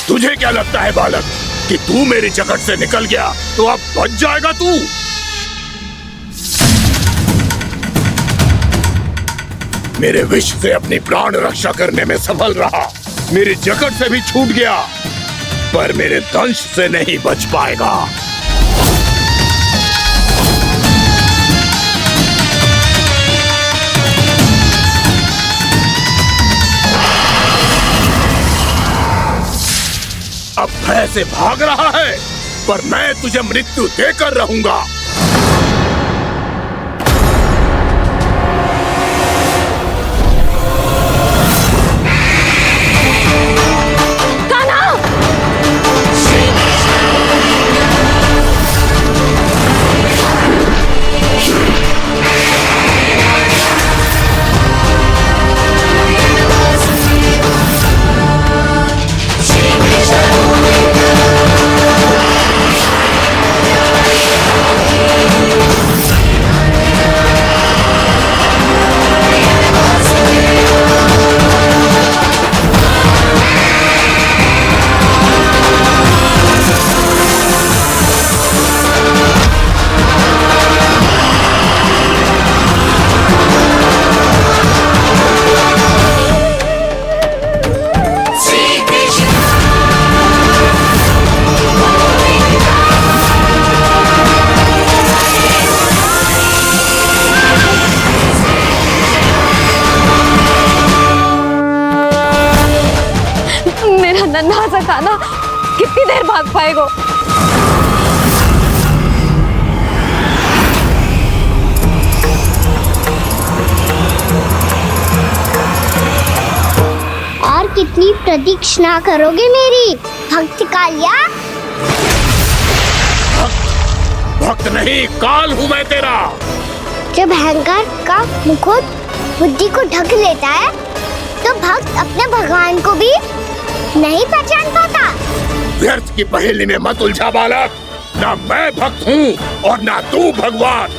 तुझे क्या लगता है बालक कि तू मेरी जकड़ से निकल गया तो अब बच जाएगा तू? मेरे विष से अपनी प्राण रक्षा करने में सफल रहा, मेरी जकड़ से भी छूट गया, पर मेरे दंश से नहीं बच पाएगा। अब भय से भाग रहा है, पर मैं तुझे मृत्यु देकर रहूंगा। नन्हा सा कान्हा कितनी देर भाग पाएगा? और कितनी प्रतीक्षा करोगे मेरी भक्त कालिया? भक्त नहीं, काल हूँ मैं तेरा। जब अहंकार का मुकुट बुद्धि को ढक लेता है तो भक्त अपने भगवान को भी नहीं पहचान पाता। व्यर्थ की पहेली में मत उलझा बालक, ना मैं भक्त हूँ और ना तू भगवान।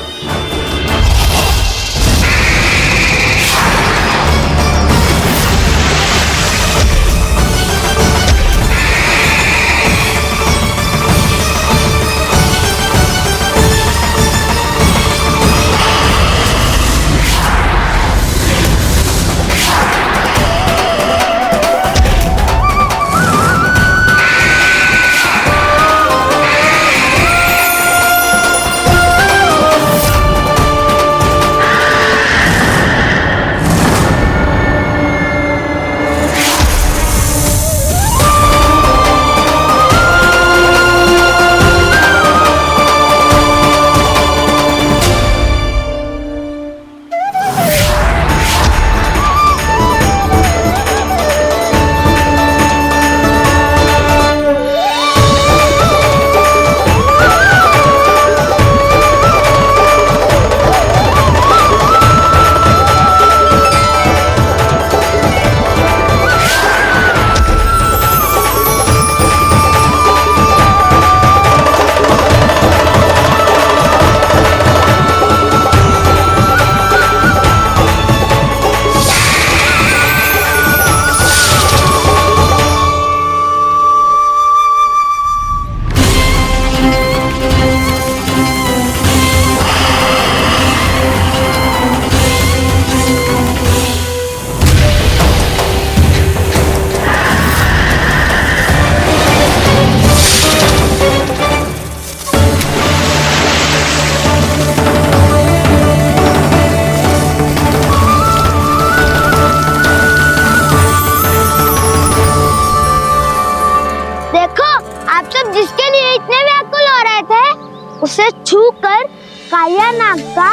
उसे छूकर कालिया नाग का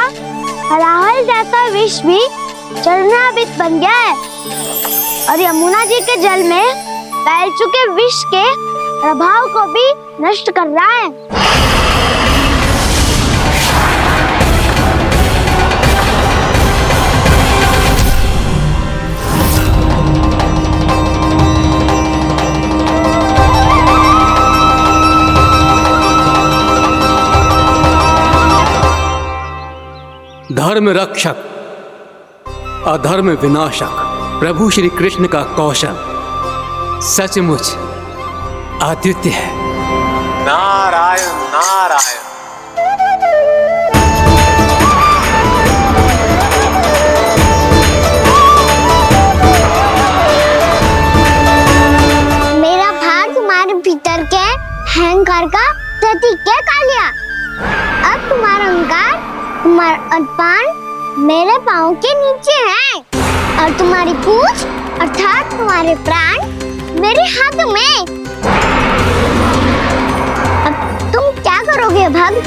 हलाहल जैसा विष भी चरणामृत बन गया है और यमुना जी के जल में फैल चुके विष के प्रभाव को भी नष्ट कर रहा है। धर्म रक्षक अधर्म विनाशक प्रभु श्री कृष्ण का कौशल सचमुच अद्वितीय है। नारायण नारायण। मेरा भाग तुम्हारे भीतर के अहंकार का प्रतीक है कालिया। अब तुम्हारा अहंकार, तुम्हारा अर्पण मेरे पाँव के नीचे है और तुम्हारी पूंछ अर्थात तुम्हारे प्राण मेरे हाथों में। अब तुम क्या करोगे भक्त?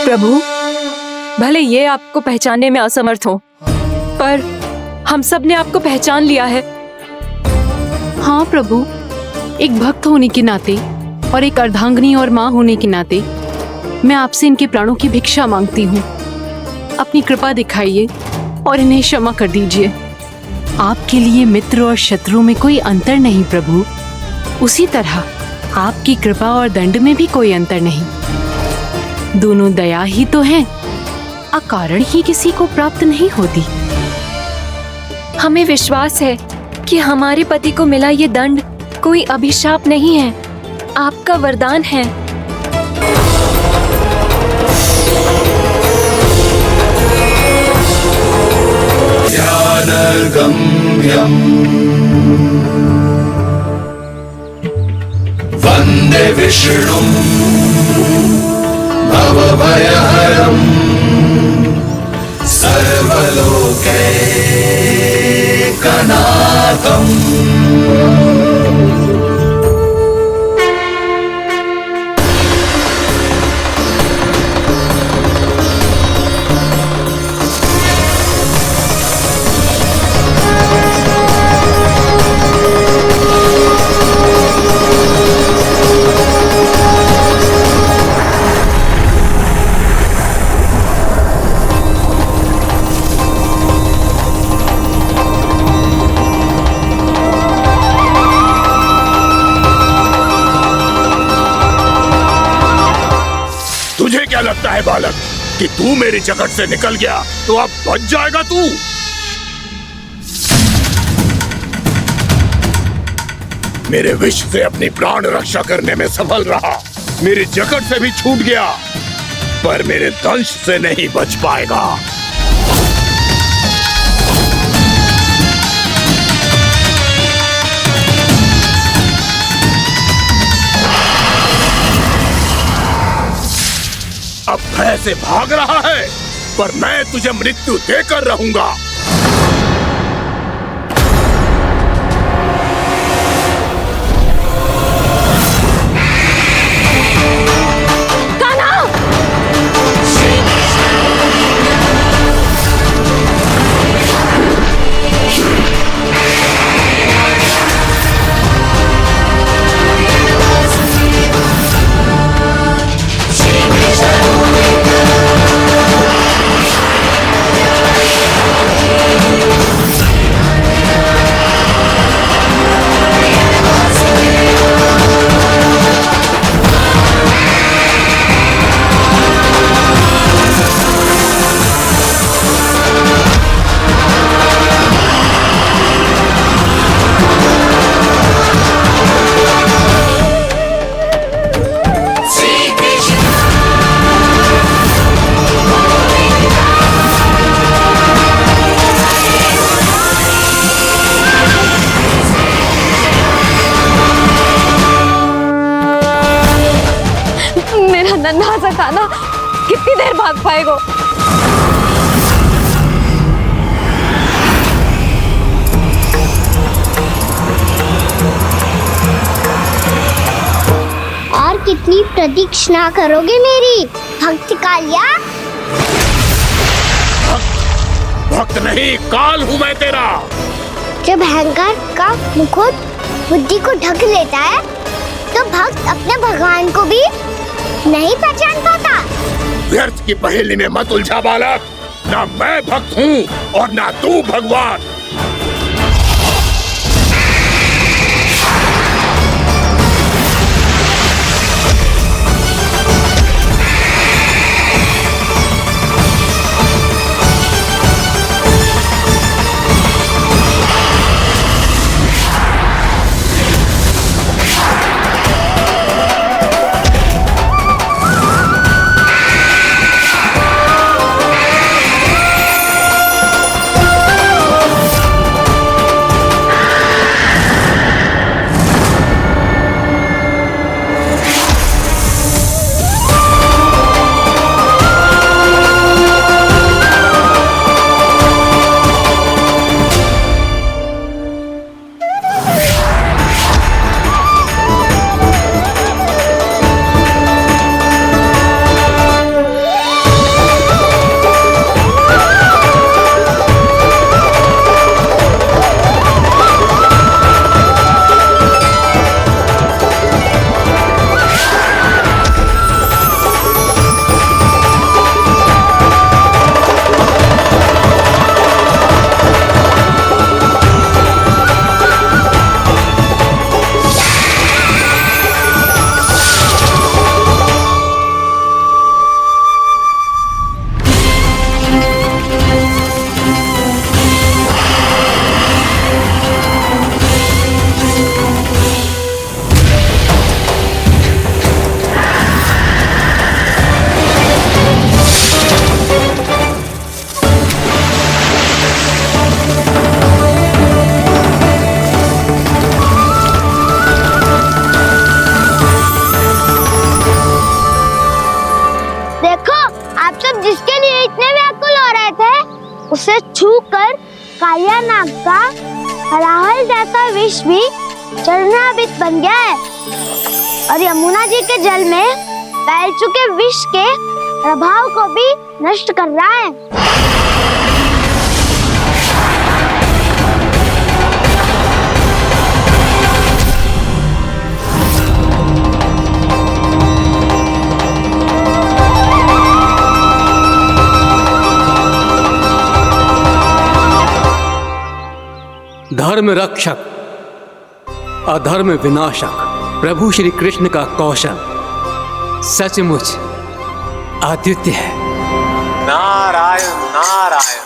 प्रभु, भले ये आपको पहचानने में असमर्थ हो, पर हम सब ने आपको पहचान लिया है। हाँ प्रभु, एक भक्त होने के नाते और एक अर्धांगिनी और माँ होने के नाते मैं आपसे इनके प्राणों की भिक्षा मांगती हूँ। अपनी कृपा दिखाइए और इन्हें क्षमा कर दीजिए। आपके लिए मित्र और शत्रु में कोई अंतर नहीं प्रभु। उसी तरह आपकी कृपा और दंड में भी कोई अंतर नहीं। दोनों दया ही तो हैं, अकारण ही किसी को प्राप्त नहीं होती। हमें विश्वास है कि हमारे पति को मिला ये दंड कोई अभिशाप नहीं है, आपका वरदान है। ज्ञानगम्यम् वन्दे विष्णुं भवभयहरं सर्वलोकैकनाथम्। तुझे क्या लगता है बालक कि तू मेरी जगत से निकल गया तो अब बच जाएगा तू? मेरे विष से अपनी प्राण रक्षा करने में सफल रहा, मेरी जगत से भी छूट गया, पर मेरे दंश से नहीं बच पाएगा। अब भय से भाग रहा है, पर मैं तुझे मृत्यु देकर रहूंगा। नन्हा सा काना कितनी देर भाग पाएगा? और कितनी प्रतीक्षा करोगे मेरी भक्त कालिया? भक्त नहीं, काल हूँ मैं तेरा। जब अहंकार का मुकुट बुद्धि को ढक लेता है तो भक्त अपने भगवान को भी नहीं पहचान पाता। व्यर्थ की पहेली में मत उलझा बालक। ना मैं भक्त हूँ और ना तू भगवान। उसे छूकर कालिया नाग का हलाहल जैसा विष भी चरणामृत बन गया है और यमुना जी के जल में फैल चुके विष के प्रभाव को भी नष्ट कर रहा है। धर्म रक्षक, अधर्म विनाशक प्रभु श्री कृष्ण का कौशल सचमुच अद्वितीय है। नारायण नारायण।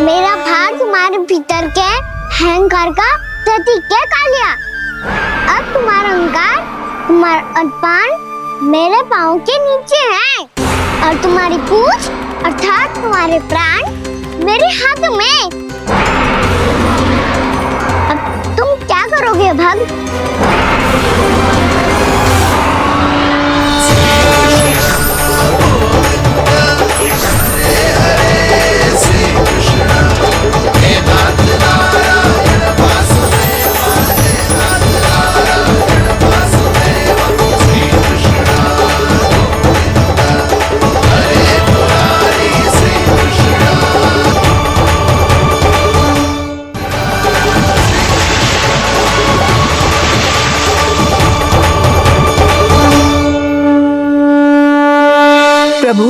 मेरा भाग तुम्हारे भीतर के अहंकार का प्रतीक है कालिया। अब तुम्हारा अहंकार, तुम्हारा अनपान मेरे पाँव के नीचे है और तुम्हारी पूंछ अर्थात तुम्हारे प्राण मेरे हाथ में। अब तुम क्या करोगे भक्त? प्रभु,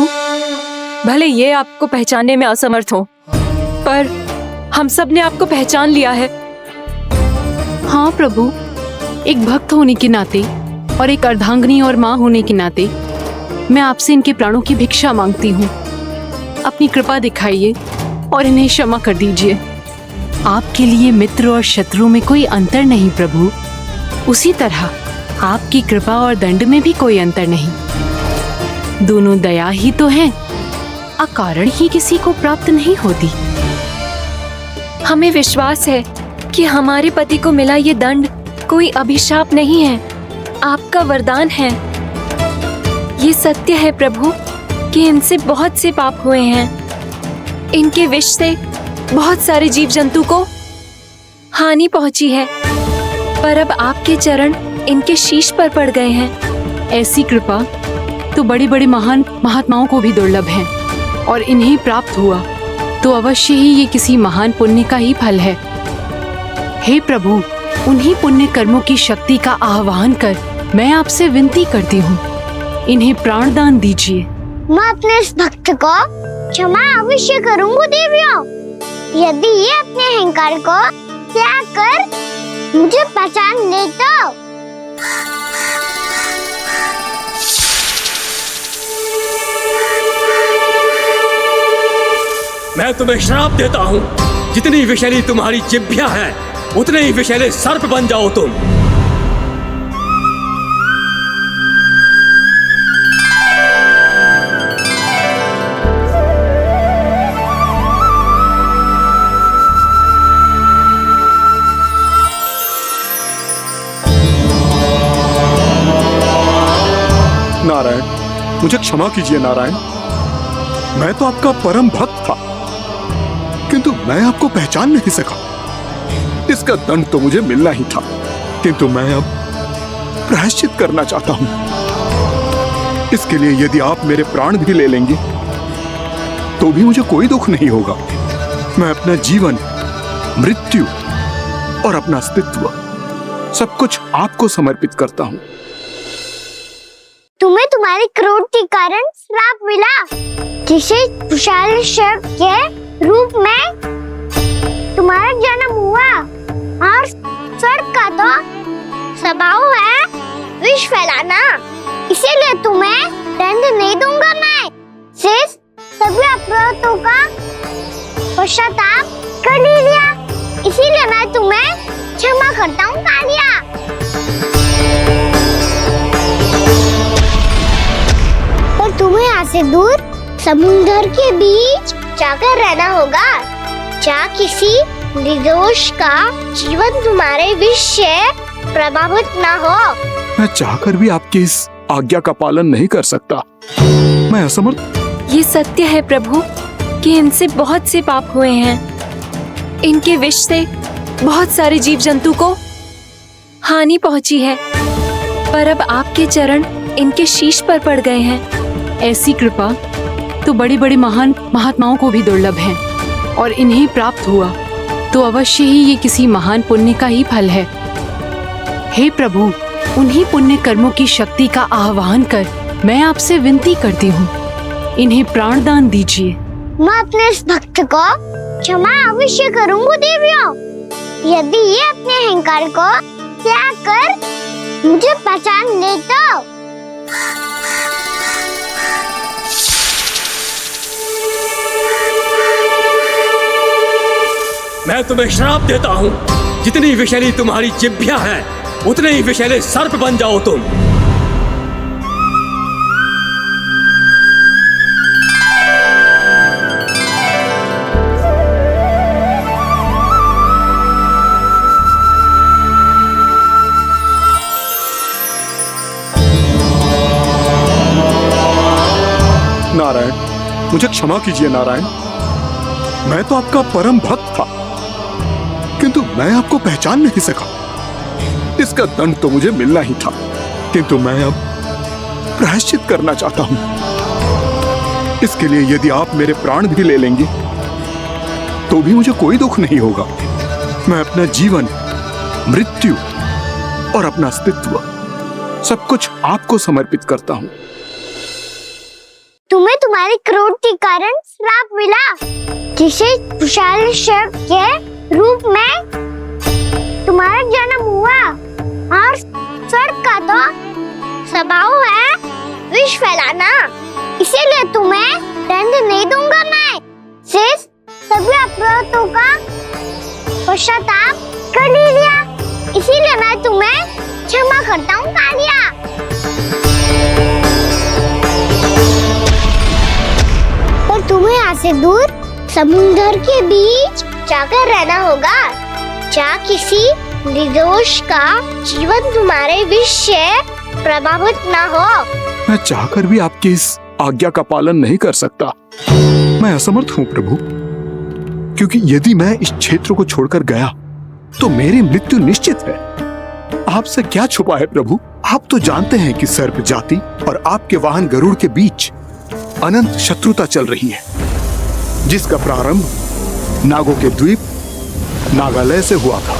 भले ये आपको पहचानने में असमर्थ हो, पर हम सब ने आपको पहचान लिया है। हाँ प्रभु, एक भक्त होने के नाते और एक अर्धांगिनी और माँ होने के नाते मैं आपसे इनके प्राणों की भिक्षा मांगती हूँ। अपनी कृपा दिखाइए और इन्हें क्षमा कर दीजिए। आपके लिए मित्र और शत्रु में कोई अंतर नहीं प्रभु। उसी तरह आपकी कृपा और दंड में भी कोई अंतर नहीं। दोनों दया ही तो हैं, अकारण ही किसी को प्राप्त नहीं होती। हमें विश्वास है कि हमारे पति को मिला ये दंड कोई अभिशाप नहीं है, आपका वरदान है। ये सत्य है प्रभु कि इनसे बहुत से पाप हुए हैं। इनके विष से बहुत सारे जीव जंतु को हानि पहुंची है। पर अब आपके चरण इनके शीश पर पड़ गए हैं। ऐसी कृपा तो बड़े बड़े महान महात्माओं को भी दुर्लभ है, और इन्हें प्राप्त हुआ तो अवश्य ही ये किसी महान पुण्य का ही फल है। हे प्रभु, उन्हीं पुण्य कर्मों की शक्ति का आह्वान कर मैं आपसे विनती करती हूँ, इन्हें प्राण दान दीजिए। मैं अपने इस भक्त को क्षमा अवश्य करूंगी देवियों, यदि ये अपने अहंकार को त्याग कर मुझे पहचान ले तो। मैं तुम्हें श्राप देता हूँ, जितनी विषैली तुम्हारी जिह्वा है उतने ही विषैले सर्प बन जाओ तुम। नारायण, मुझे क्षमा कीजिए नारायण। मैं तो आपका परम भक्त था, किंतु मैं आपको पहचान नहीं सका। इसका दंड तो मुझे मिलना ही था, किंतु मैं अब प्रायश्चित करना चाहता हूं। इसके लिए यदि आप मेरे प्राण भी ले लेंगे तो भी मुझे कोई दुख नहीं होगा। मैं अपना जीवन, मृत्यु और अपना अस्तित्व सब कुछ आपको समर्पित करता हूं। तुम्हें तुम्हारी क्रोध के कारण श्राप मिला, जिसे विशाल सर्प के रूप में तुम्हारा जन्म हुआ, और सर्प का तो स्वभाव है विष फैलाना। इसीलिए तुम्हें दंड नहीं दूंगा मैं, सिर्फ सभी अपराधों का पश्चाताप कर लिया। इसीलिए मैं तुम्हें क्षमा करता हूँ कालिया। पर तुम्हें यहाँ से दूर समुद्र के बीच जाकर रहना होगा, जहाँ किसी निर्दोष का जीवन तुम्हारे विष से प्रभावित ना हो। मैं चाहकर भी आपकी इस आज्ञा का पालन नहीं कर सकता, मैं असमर्थ। ये सत्य है प्रभु कि इनसे बहुत से पाप हुए हैं। इनके विष से बहुत सारे जीव जंतु को हानि पहुंची है, पर अब आपके चरण इनके शीश पर पड़ गए हैं। ऐसी कृपा तो बड़े बड़े महान महात्माओं को भी दुर्लभ है, और इन्हें प्राप्त हुआ तो अवश्य ही ये किसी महान पुण्य का ही फल है। हे प्रभु, उन्हीं पुण्य कर्मों की शक्ति का आह्वान कर मैं आपसे विनती करती हूँ, इन्हें प्राण दान दीजिए। मैं अपने इस भक्त को क्षमा अवश्य करूंगी देवियों, यदि ये अपने अहंकार को त्याग कर मुझे पहचान ले तो। मैं तुम्हें श्राप देता हूँ, जितनी विषैली तुम्हारी जिह्वा है उतने ही विषैले सर्प बन जाओ तुम। नारायण, मुझे क्षमा कीजिए नारायण। मैं तो आपका परम भक्त था, किंतु मैं आपको पहचान नहीं सका। इसका दंड तो मुझे मिलना ही था, किंतु मैं अब प्रायश्चित करना चाहता हूं। इसके लिए यदि आप मेरे प्राण भी ले लेंगे तो भी मुझे कोई दुख नहीं होगा। मैं अपना जीवन, मृत्यु और अपना अस्तित्व सब कुछ आपको समर्पित करता हूं। तुम्हें तुम्हारी क्रोध के कारण श्राप मिला, जिसे विशाल सर्प के रूप में तुम्हारा जन्म हुआ, और सर्प का तो स्वभाव है विष फैलाना। इसीलिए तुम्हें दंड नहीं दूंगा मैं, सिर्फ सभी अपराधों का पश्चाताप कर लिया। इसीलिए मैं तुम्हें क्षमा करता हूँ कालिया। पर तुम्हें यहाँ से दूर समुद्र के बीच जाकर रहना होगा, जहाँ किसी निर्दोष का जीवन तुम्हारे विष से प्रभावित ना हो। मैं चाहकर भी आपकी इस आज्ञा का पालन नहीं कर सकता, मैं असमर्थ हूँ प्रभु। क्योंकि यदि मैं इस क्षेत्र को छोड़कर गया तो मेरी मृत्यु निश्चित है। आपसे क्या छुपा है प्रभु? आप तो जानते हैं कि सर्प जाति और आपके वाहन गरुड़ के बीच अनंत शत्रुता चल रही है, जिसका प्रारंभ नागों के द्वीप नागालय से हुआ था।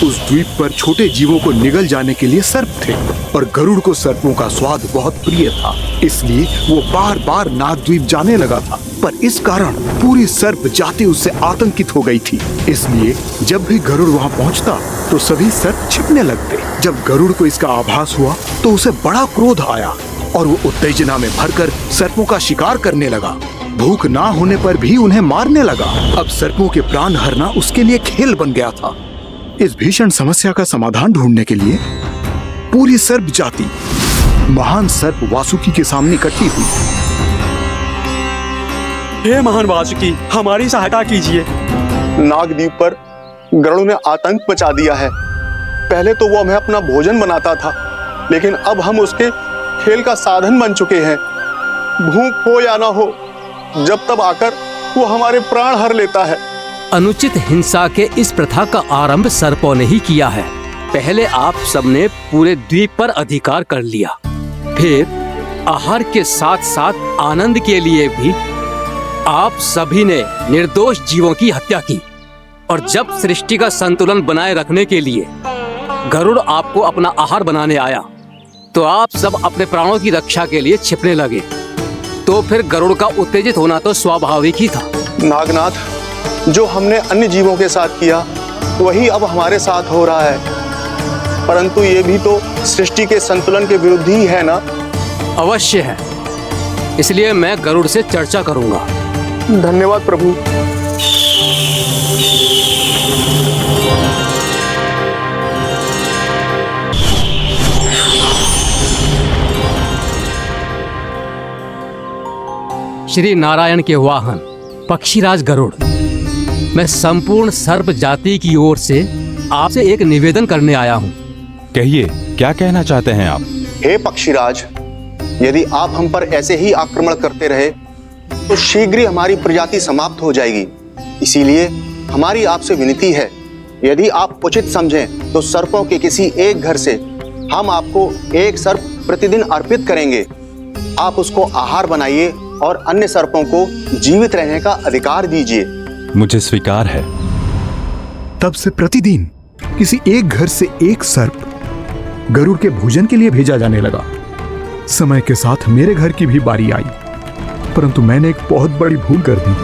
उस द्वीप पर छोटे जीवों को निगल जाने के लिए सर्प थे और गरुड़ को सर्पों का स्वाद बहुत प्रिय था, इसलिए वो बार बार नागद्वीप जाने लगा था। पर इस कारण पूरी सर्प जाति उससे आतंकित हो गई थी, इसलिए जब भी गरुड़ वहाँ पहुँचता तो सभी सर्प छिपने लगते। जब गरुड़ को इसका आभास हुआ तो उसे बड़ा क्रोध आया और वो उत्तेजना में भरकर सर्पों का शिकार करने लगा। भूख ना होने पर भी उन्हें मारने लगा। अब सर्पों के प्राण हरना उसके लिए खेल बन गया था। इस भीषण समस्या का समाधान ढूंढने के लिए पूरी सर्प जाति महान सर्प वासुकी के सामने इकट्ठी हुई। हे महान वासुकी, हमारी सहायता कीजिए। नागद्वीप पर गरुड़ ने आतंक मचा दिया है। पहले तो वो हमें अपना भोजन बनाता था, लेकिन अब हम उसके खेल का साधन बन चुके हैं। भूख हो या ना हो, जब तब आकर वो हमारे प्राण हर लेता है। अनुचित हिंसा के इस प्रथा का आरंभ सर्पों ने ही किया है। पहले आप सबने पूरे द्वीप पर अधिकार कर लिया, फिर आहार के साथ साथ आनंद के लिए भी आप सभी ने निर्दोष जीवों की हत्या की। और जब सृष्टि का संतुलन बनाए रखने के लिए गरुड़ आपको अपना आहार बनाने आया, तो आप सब अपने प्राणों की रक्षा के लिए छिपने लगे। तो फिर गरुड़ का उत्तेजित होना तो स्वाभाविक ही था। नागनाथ, जो हमने अन्य जीवों के साथ किया वही अब हमारे साथ हो रहा है, परंतु ये भी तो सृष्टि के संतुलन के विरुद्ध ही है ना? अवश्य है, इसलिए मैं गरुड़ से चर्चा करूंगा। धन्यवाद प्रभु। श्री नारायण के वाहन पक्षीराज गरुड़, मैं संपूर्ण सर्प जाति की ओर से आपसे एक निवेदन करने आया हूँ। कहिए, क्या कहना चाहते हैं आप? हे पक्षीराज, यदि आप हम पर ऐसे ही आक्रमण करते रहे तो शीघ्र ही हमारी प्रजाति समाप्त हो जाएगी। इसीलिए हमारी आपसे विनती है, यदि आप उचित समझें तो सर्पों के किसी एक घर से हम आपको एक सर्प प्रतिदिन अर्पित करेंगे। आप उसको आहार बनाइए और अन्य सर्पों को जीवित रहने का अधिकार दीजिए। मुझे स्वीकार है। तब से प्रतिदिन किसी एक घर से एक सर्प गरुड़ के भोजन के लिए भेजा जाने लगा। समय के साथ मेरे घर की भी बारी आई, परंतु मैंने एक बहुत बड़ी भूल कर दी।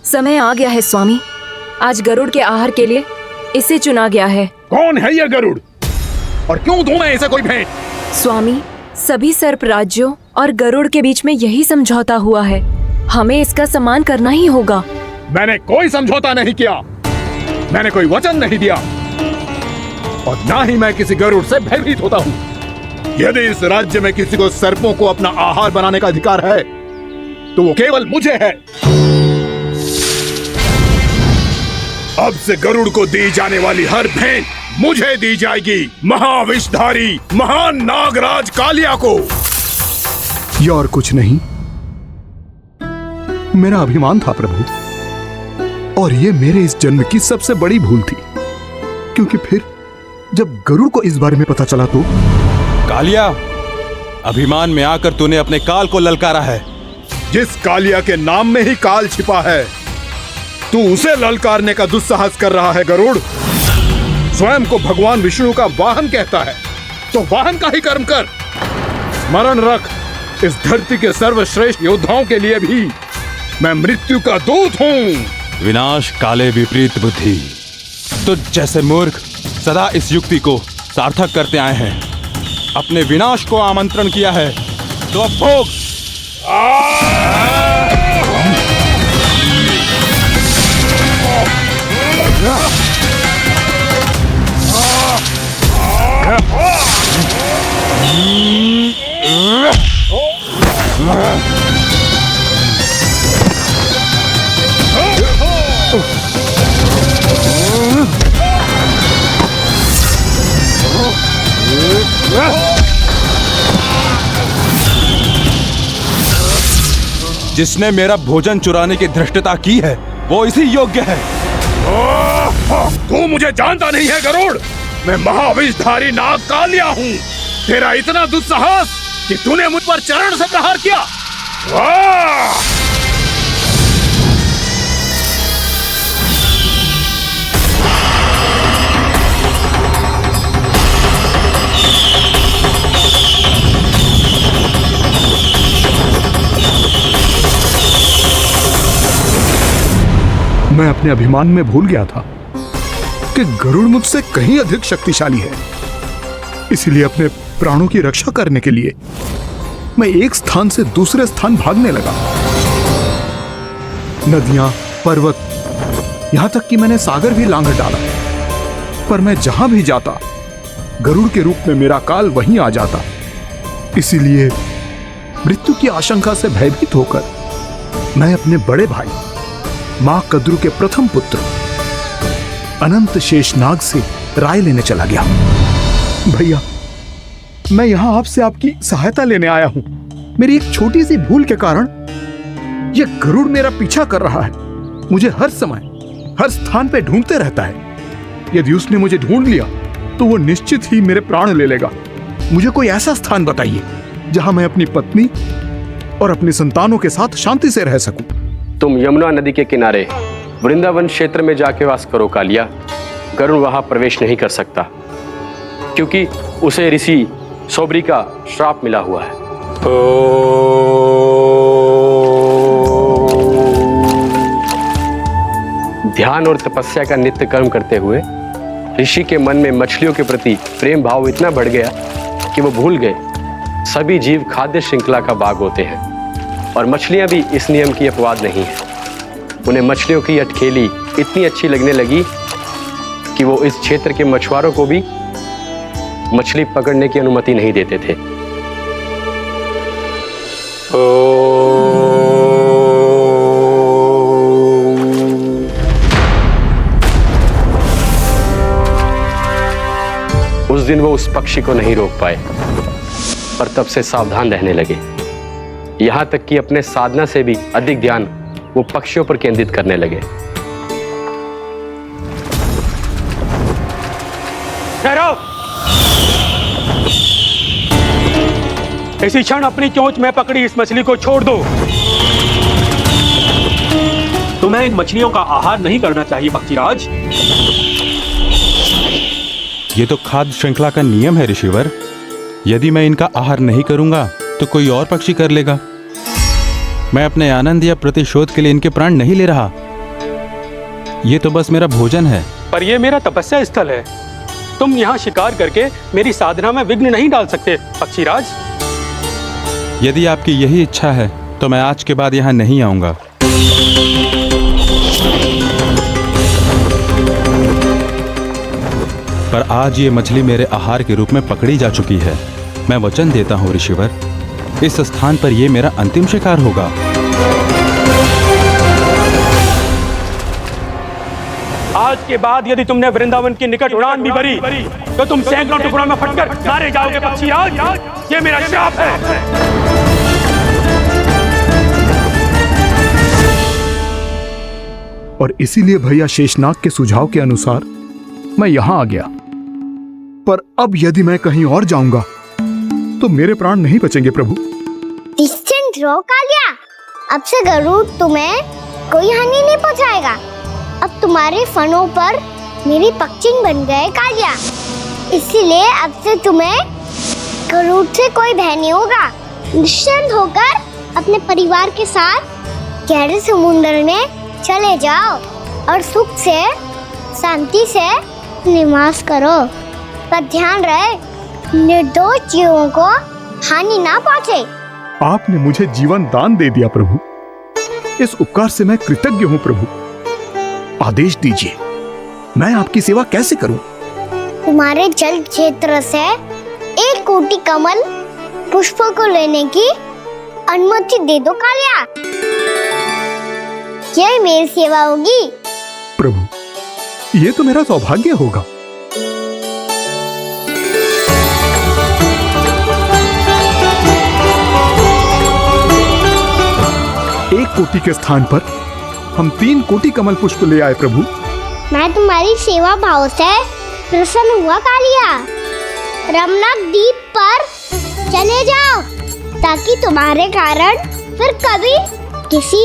समय आ गया है स्वामी, आज गरुड़ के आहार के लिए इसे चुना गया है। कौन है यह गरुड़ और क्यों दूं मैं इसे कोई भेंट? स्वामी, सभी सर्प राज्यों और गरुड़ के बीच में यही समझौता हुआ है, हमें इसका सम्मान करना ही होगा। मैंने कोई समझौता नहीं किया, मैंने कोई वचन नहीं दिया और ना ही मैं किसी गरुड़ से भयभीत होता हूँ। यदि इस राज्य में किसी को सर्पों को अपना आहार बनाने का अधिकार है तो वो केवल मुझे है। अब से गरुड़ को दी जाने वाली हर भेंट मुझे दी जाएगी, महाविषधारी महान नागराज कालिया को। ये और कुछ नहीं, मेरा अभिमान था प्रभु, और ये मेरे इस जन्म की सबसे बड़ी भूल थी, क्योंकि फिर जब गरुड़ को इस बारे में पता चला तो। कालिया, अभिमान में आकर तूने अपने काल को ललकारा है। जिस कालिया के नाम में ही काल छिपा है, तू उसे ललकारने का दुस्साहस कर रहा है गरुड़। स्वयं को भगवान विष्णु का वाहन कहता है, तो वाहन का ही कर्म कर। स्मरण रख, इस धरती के सर्वश्रेष्ठ योद्धाओं के लिए भी मैं मृत्यु का दूत हूँ। विनाश काले विपरीत बुद्धि। तुझ जैसे मूर्ख सदा इस युक्ति को सार्थक करते आए हैं। अपने विनाश को आमंत्रण किया है तो अब भोग। जिसने मेरा भोजन चुराने की धृष्टता की है वो इसी योग्य है। तू मुझे जानता नहीं है गरुड़, मैं महाविषधारी नाग कालिया हूँ। तेरा इतना दुस्साहस कि तूने मुझ पर चरण से प्रहार किया। वाह! मैं अपने अभिमान में भूल गया था कि गरुड़ मुझसे कहीं अधिक शक्तिशाली है। इसलिए अपने प्राणों की रक्षा करने के लिए मैं एक स्थान से दूसरे स्थान भागने लगा। नदियां, पर्वत, यहां तक कि मैंने सागर भी लांघ डाला, पर मैं जहां भी जाता गरुड़ के रूप में मेरा काल वहीं आ जाता। इसीलिए मृत्यु की आशंका से भयभीत होकर मैं अपने बड़े भाई मां कद्रु के प्रथम पुत्र अनंत शेषनाग से राय लेने चला गया। भैया, मैं यहां आपसे आपकी सहायता लेने आया हूं। मेरी एक छोटी सी भूल के कारण यह गरुड़ मेरा पीछा कर रहा है। मुझे हर समय हर स्थान पे ढूंढते रहता है। यदि उसने मुझे ढूंढ लिया तो वो निश्चित ही मेरे प्राण ले लेगा। मुझे कोई ऐसा स्थान बताइए जहां मैं अपनी पत्नी और अपने संतानों के साथ शांति से रह सकूं। तुम यमुना नदी के किनारे वृंदावन क्षेत्र में जाके वास करो कालिया। गरुड़ वहां प्रवेश नहीं कर सकता क्योंकि उसे ऋषि सौबरी का श्राप मिला हुआ है। ध्यान और तपस्या का नित्य कर्म करते हुए ऋषि के मन में मछलियों के प्रति प्रेम भाव इतना बढ़ गया कि वो भूल गए सभी जीव खाद्य श्रृंखला का भाग होते हैं और मछलियां भी इस नियम की अपवाद नहीं है। उन्हें मछलियों की अटखेली इतनी अच्छी लगने लगी कि वो इस क्षेत्र के मछुआरों को भी मछली पकड़ने की अनुमति नहीं देते थे। उस दिन वो उस पक्षी को नहीं रोक पाए, पर तब से सावधान रहने लगे। यहां तक कि अपने साधना से भी अधिक ध्यान वो पक्षियों पर केंद्रित करने लगे। ठहरो! इसी क्षण अपनी चोंच में पकड़ी इस मछली को छोड़ दो। तुम्हें इन मछलियों का आहार नहीं करना चाहिए पक्षीराज। ये तो खाद्य श्रृंखला का नियम है ऋषिवर। यदि मैं इनका आहार नहीं करूंगा तो कोई और पक्षी कर लेगा। मैं अपने आनंद या प्रतिशोध के लिए इनके प्राण नहीं ले रहा। ये तो बस मेरा भोजन है। पर यह मेरा तपस्या स्थल है। तुम यहाँ शिकार करके मेरी साधना में विघ्न नहीं डाल सकते पक्षीराज। यदि आपकी यही इच्छा है तो मैं आज के बाद यहाँ नहीं आऊंगा। पर आज ये मछली मेरे आहार के रूप में पकड़ी जा चुकी है। मैं वचन देता हूँ ऋषिवर, इस स्थान पर यह मेरा अंतिम शिकार होगा। आज के बाद यदि तुमने वृंदावन की निकट उड़ान भी भरी तो तुम सैकड़ों टुकड़ों में फटकर मारे जाओगे पक्षीराज। ये मेरा श्राप है। और इसीलिए भैया शेषनाग के सुझाव के अनुसार मैं यहां आ गया। पर अब यदि मैं कहीं और जाऊंगा तो मेरे प्राण नहीं बचेंगे प्रभु। निश्चिंत रहो कालिया, अब से गरुड़ तुम्हें कोई हानि नहीं पहुंचाएगा। अब तुम्हारे फनों पर मेरी पक्षिंग बन गए कालिया, इसीलिए अब से तुम्हें गरुड़ से कोई भय नहीं होगा। निश्चिंत होकर अपने परिवार के साथ गहरे समुद्र में चले जाओ और सुख से शांति से निवास करो। पर ध्यान रहे निर्दोष जीवों को हानि ना पहुंचे। आपने मुझे जीवन दान दे दिया प्रभु, इस उपकार से मैं कृतज्ञ हूँ प्रभु। आदेश दीजिए, मैं आपकी सेवा कैसे करूं? तुम्हारे जल क्षेत्र से 1 कोटि कमल पुष्पों को लेने की अनुमति दे दो कालिया। यही मेरी सेवा होगी। प्रभु, ये तो मेरा सौभाग्य होगा। 1 कोटि के स्थान पर हम 3 कोटि कमल पुष्प ले आए प्रभु। मैं तुम्हारी सेवा भाव से प्रसन्न हुआ कालिया। रमनाक द्वीप पर चले जाओ ताकि तुम्हारे कारण फिर कभी किसी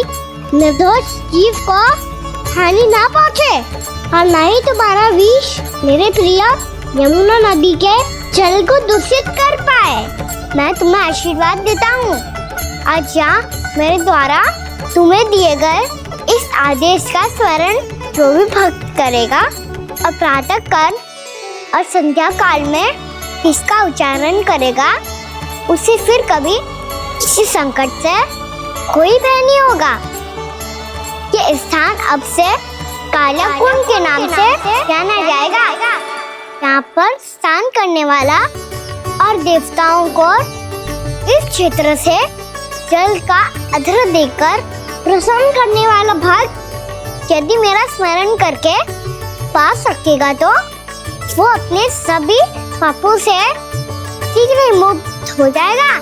निर्दोष जीव को हानि ना पहुंचे और न ही तुम्हारा विष मेरे प्रिय यमुना नदी के जल को दूषित कर पाए। मैं तुम्हें आशीर्वाद देता हूँ। आज यहाँ मेरे द्वारा तुम्हें दिए गए इस आदेश का स्मरण जो भी भक्त करेगा और प्रातः काल और संध्या काल में इसका उच्चारण करेगा उसे फिर कभी किसी संकट से कोई भय नहीं होगा। ये स्थान अब से काला कुंड के नाम से जाना जाएगा। यहाँ पर स्नान करने वाला और देवताओं को इस क्षेत्र से जल का अधर देकर प्रसन्न करने वाला भक्त यदि मेरा स्मरण करके पा सकेगा तो वो अपने सभी पापों से शीघ्र ही मुक्त हो जाएगा।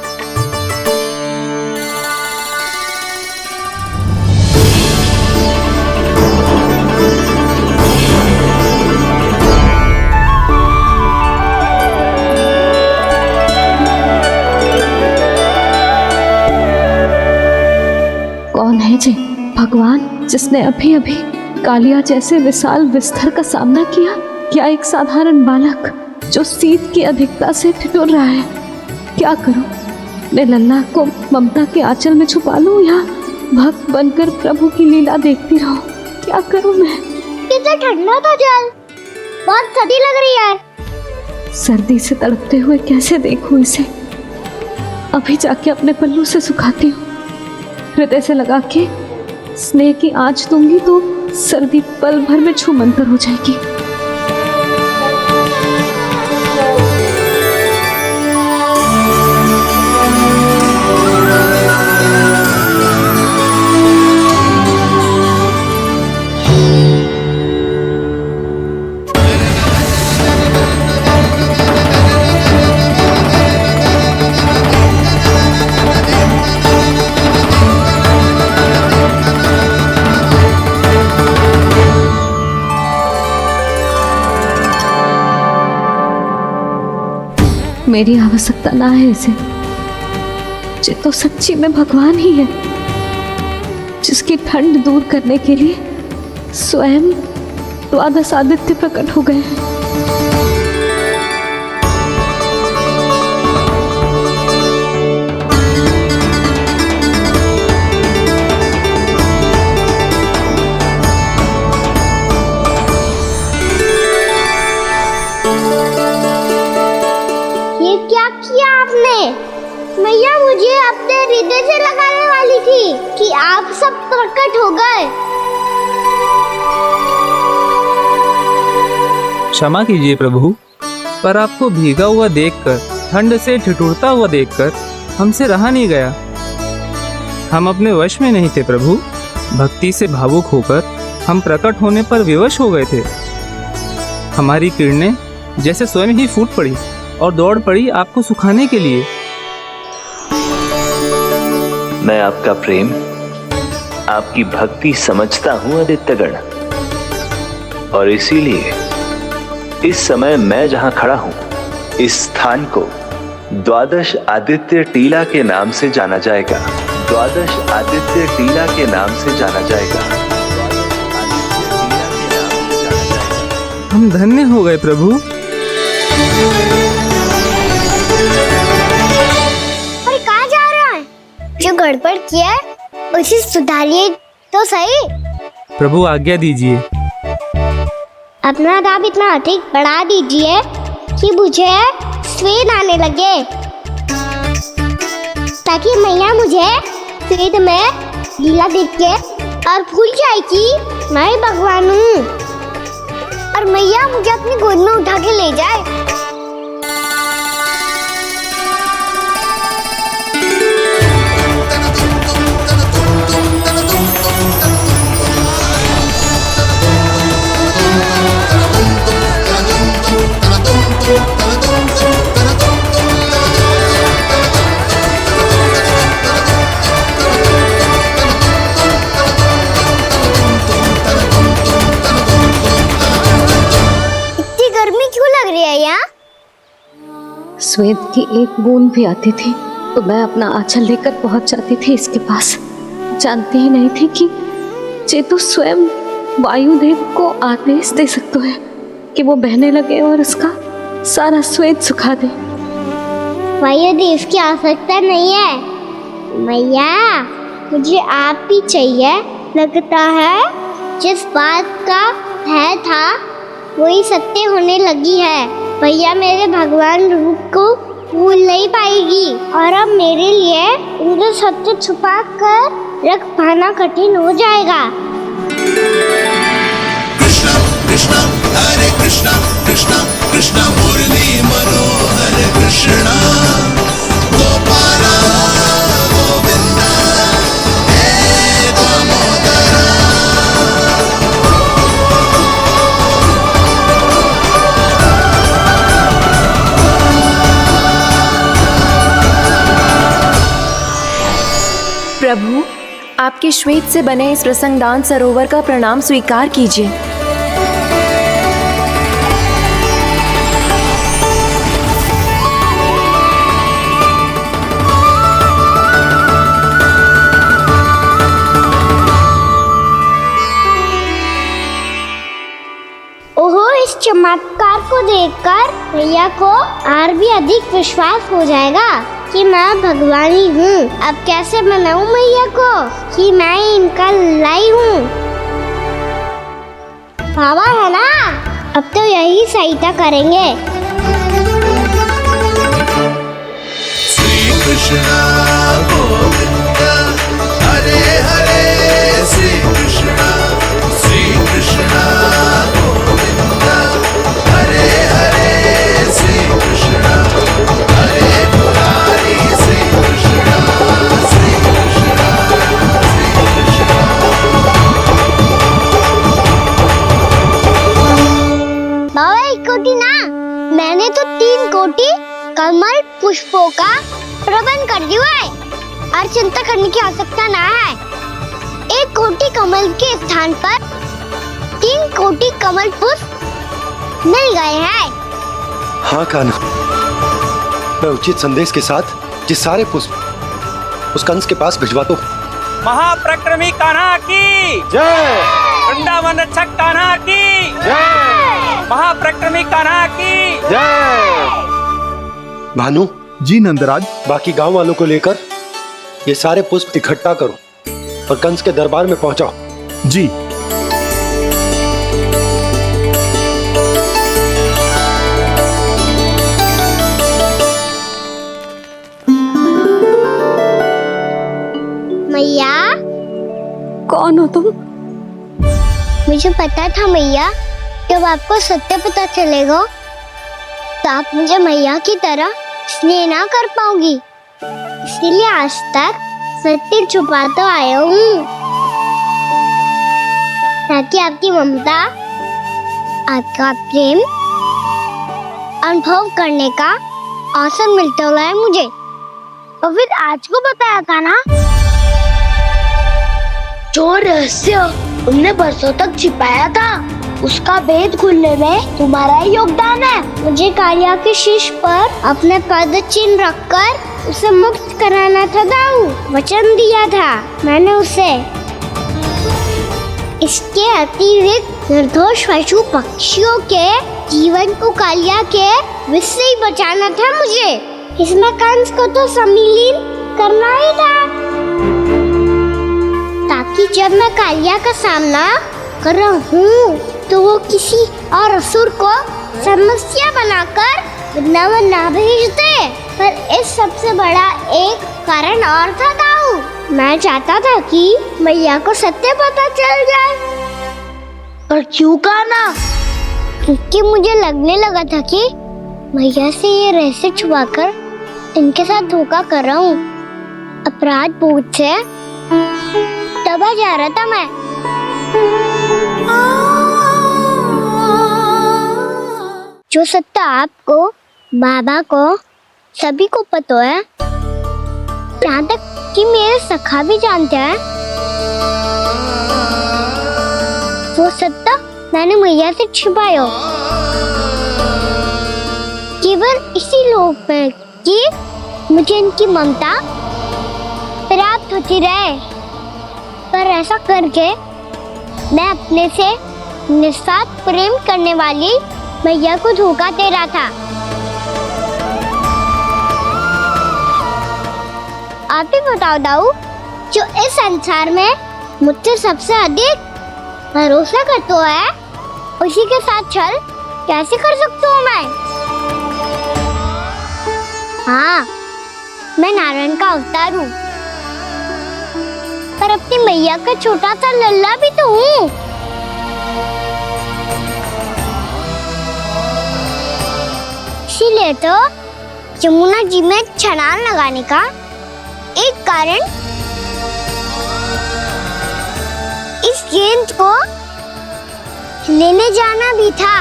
कौन है जी भगवान जिसने अभी अभी कालिया जैसे विशाल विस्तर का सामना किया, या एक साधारण बालक जो शीत की अधिकता से ठिठुर रहा है? क्या करूं? मैं लल्ला को ममता के आंचल में छुपा लूं या भक्त बनकर प्रभु की लीला देखती रहूं? क्या करूं मैं? कितना ठंडा था जल, बहुत सर्दी लग रही है। सर्दी से तड़पते हुए कैसे देखूं इसे? अभी जाके अपने पल्लू से सुखाती हूँ। हृदय से लगा के स्नेह की आंच दूंगी तो सर्दी पल भर में छूमंतर हो जाएगी। मेरी आवश्यकता ना है इसे। ये तो सच्ची में भगवान ही है जिसकी ठंड दूर करने के लिए स्वयं द्वादश आदित्य प्रकट हो गए हैं। मैया मुझे अपने हृदय से लगाने वाली थी कि आप सब प्रकट हो गए। क्षमा कीजिए प्रभु, पर आपको भीगा हुआ देखकर, ठंड से ठिठुरता हुआ देखकर हमसे रहा नहीं गया। हम अपने वश में नहीं थे प्रभु। भक्ति से भावुक होकर हम प्रकट होने पर विवश हो गए थे। हमारी किरणें जैसे स्वयं ही फूट पड़ी और दौड़ पड़ी आपको सुखाने के लिए। मैं आपका प्रेम, आपकी भक्ति समझता हूं आदित्यगण, और इसीलिए इस समय मैं जहां खड़ा हूं, इस स्थान को द्वादश आदित्य टीला के नाम से जाना जाएगा। द्वादश आदित्य टीला के नाम से जाना जाएगा। हम धन्य हो गए प्रभु। पर कहाँ जा रहा है? जो गड़बड़ किया उसे सुधारिए तो सही। प्रभु आज्ञा दीजिए। अपना दाब इतना अधिक बढ़ा दीजिए कि मुझे स्वेद आने लगे, ताकि मैया मुझे स्वेद में लीला देख के और भूल जाए कि मैं ही भगवान हूँ, और मैया मुझे अपनी गोद में उठा के ले जाए। मैया? स्वेद की एक बूंद भी आती थी तो मैं अपना आंचल लेकर पहुंच जाती थी इसके पास। जानती ही नहीं थी कि चेतु स्वयं वायुदेव को आदेश दे सकते हैं कि वो बहने लगे और उसका सारा स्वेद सुखा दे। वायुदेव की आवश्यकता नहीं है मैया, मुझे आप ही चाहिए। लगता है जिस बात का भय था वही सत्य होने लगी है। भैया मेरे भगवान रूप को भूल नहीं पाएगी और अब मेरे लिए उनके सत्य छुपा कर रख पाना कठिन हो जाएगा। कृष्णा कृष्णा हरे कृष्णा कृष्णा कृष्णा मुरली मनोहर कृष्णा गोपाला गोविंदा हे दामोदरा। प्रभु, आपके श्वेत से बने इस प्रसंगदान सरोवर का प्रणाम स्वीकार कीजिए। ओहो, इस चमत्कार को देखकर भैया को और भी अधिक विश्वास हो जाएगा कि मैं भगवानी हूँ। अब कैसे मनाऊं मैया को कि मैं इनका लाई हूँ। बाबा है ना, अब तो यही सहायता करेंगे। श्री कृष्णा गोविंदा हरे हरे श्री कृष्णा गोविंदा हरे हरे श्री कृष्णा हरे मुरारी श्री कृष्णा श्री कृष्णा श्री कृष्णा। बाबा एक कोटि ना, मैंने तो 3 कोटि कमल पुष्पों का प्रबंध कर दिया है और चिंता करने की आवश्यकता ना है। 1 कोटि कमल के स्थान पर 3 कोटि कमल पुष्प मिल गए हैं। हाँ कान्हा, मैं उचित संदेश के साथ ये सारे पुष्प उस कंस के पास भिजवा दो। महाप्रक्रमी कान्हा की जय। वृंदावन रक्षक कान्हा की जय। महाप्रक्रमी कान्हा की जय। भानु जी नंदराज, बाकी गांव वालों को लेकर ये सारे पुष्प इकट्ठा करो और कंस के दरबार में पहुंचाओ। जी। मैया, कौन हो तुम? मुझे पता था मैया, जब आपको सत्य पता चलेगा तो आप मुझे मैया की तरह स्नेह ना कर पाओगी। इसीलिए आज तक सत्य छुपाता आया हूँ ताकि आपकी ममता, आपका प्रेम अनुभव करने का अवसर मिलता है मुझे। और फिर आज को बताया था ना, जो रहस्य तुमने बरसों तक छिपाया था उसका भेद खुलने में तुम्हारा ही योगदान है। मुझे कालिया के शीश पर अपने पद चिन्ह रखकर उसे मुक्त कराना था दाऊ, वचन दिया था मैंने उसे। इसके अतिरिक्त निर्दोष पशु पक्षियों के जीवन को कालिया के विष से ही बचाना था मुझे। इसमें कंस को तो सम्मिलित करना ही था ताकि जब मैं कालिया का सामना कर रहा हूँ तो वो किसी और असुर को समस्या बनाकर वृंदावन ना भेज दे। पर इस सबसे बड़ा एक कारण और था दाऊ, मैं चाहता था कि मैया को सत्य पता चल जाए। पर क्यों कहा ना? क्योंकि मुझे लगने लगा था कि मैया से ये रहस्य छुपाकर इनके साथ धोखा कर रहा हूँ। अपराध बोझ से दबा जा रहा था मैं। जो सत्य आपको, बाबा को, सभी को पता है, यहाँ तक कि मेरे सखा भी जानते हैं, वो सत्य मैंने मैया से छिपाया। केवल इसी लोक में कि मुझे इनकी ममता प्राप्त होती रहे, पर ऐसा करके मैं अपने से निस्वार्थ प्रेम करने वाली मैया को धोखा दे रहा था। आप ही बताओ दाऊ, जो इस संसार में मुझसे सबसे अधिक भरोसा करता है, उसी के साथ छल कैसे कर सकता हूँ मैं? हाँ, मैं नारायण का अवतार हूँ, पर अपनी मैया का छोटा सा लल्ला भी तो हूँ। इसीलिए तो यमुना जी में छलांग लगाने का एक कारण इस गेंद को लेने जाना भी था।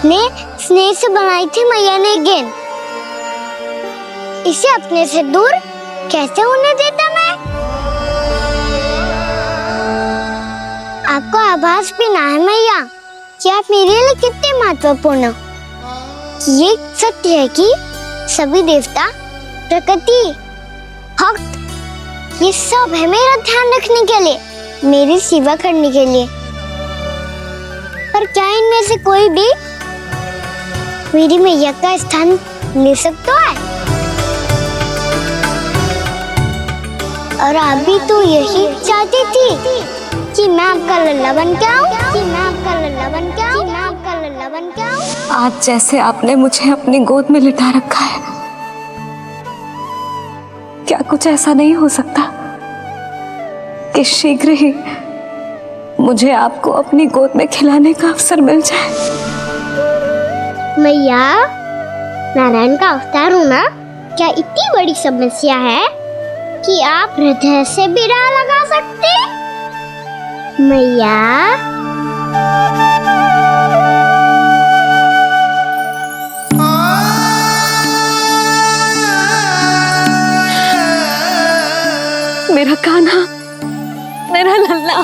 ने स्नेह से बनाई थी मैया ने गेंद, इसे अपने से दूर कैसे होने देता मैं? आपको आभास भी ना है मैया कि आप मेरे लिए कितने महत्वपूर्ण हो। ये सत्य है कि सभी देवता, प्रकृति, भक्त, ये सब है मेरा ध्यान रखने के लिए, मेरी सेवा करने के लिए। पर क्या इनमें से कोई भी मेरी मैया का स्थान ले सकता है? और आप भी तो यही चाहती थी कि मैं आपका लल्ला बन के आऊं, कि मैं आपका लल्ला बन के आऊं, कि मैं आपका लल्ला बन के आऊं। आज जैसे आपने मुझे अपनी गोद में लिटा रखा है, क्या कुछ ऐसा नहीं हो सकता कि शीघ्र ही मुझे आपको अपनी गोद में खिलाने का अवसर मिल जाए? मैया, नारायण का अवतार होना क्या इतनी बड़ी समस्या है कि आप हृदय से भी राह लगा सकते? मैया, मेरा कान्हा, मेरा लल्ला।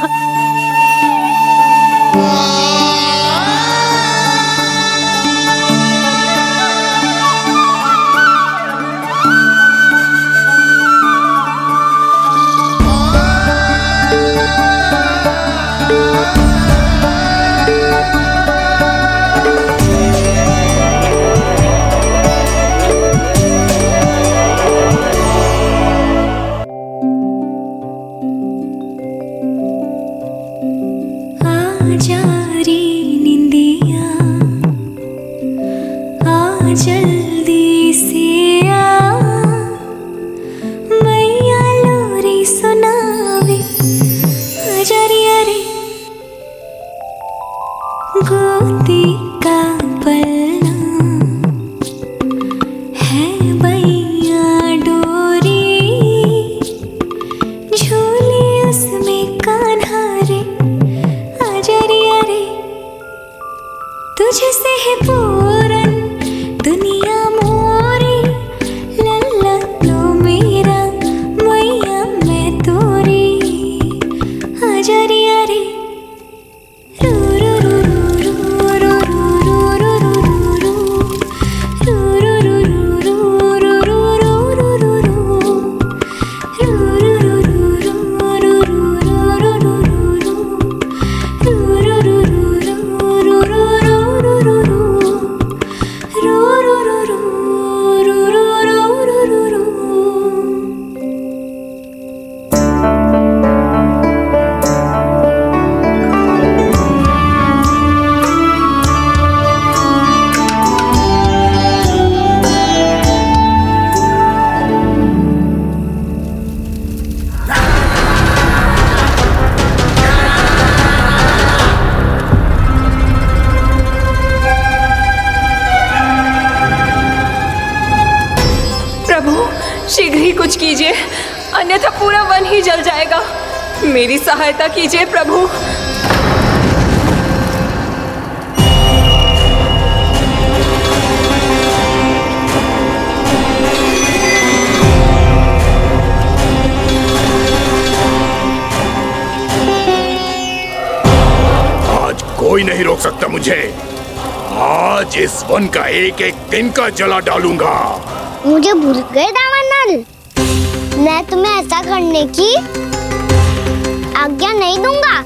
जल्दी से आ, मैया लोरी सुनावे, अजरिया रे गोदी का पलना है, मैया डोरी झूली उसमें कान्हा रे, अजरिया रे तुझसे है पूरन दुनिया मोरी, लल्ला तो मेरा, मैया मैं तोरी, अजरिया रे रू रू रू रू रू रू रू रू रू रू रू रू शीघ्र ही कुछ कीजिए, अन्यथा पूरा वन ही जल जाएगा। मेरी सहायता कीजिए प्रभु। आज कोई नहीं रोक सकता मुझे। आज इस वन का एक एक दिन का जला डालूंगा। मुझे भूल गए दावानल, मैं तुम्हें ऐसा करने की आज्ञा नहीं दूंगा।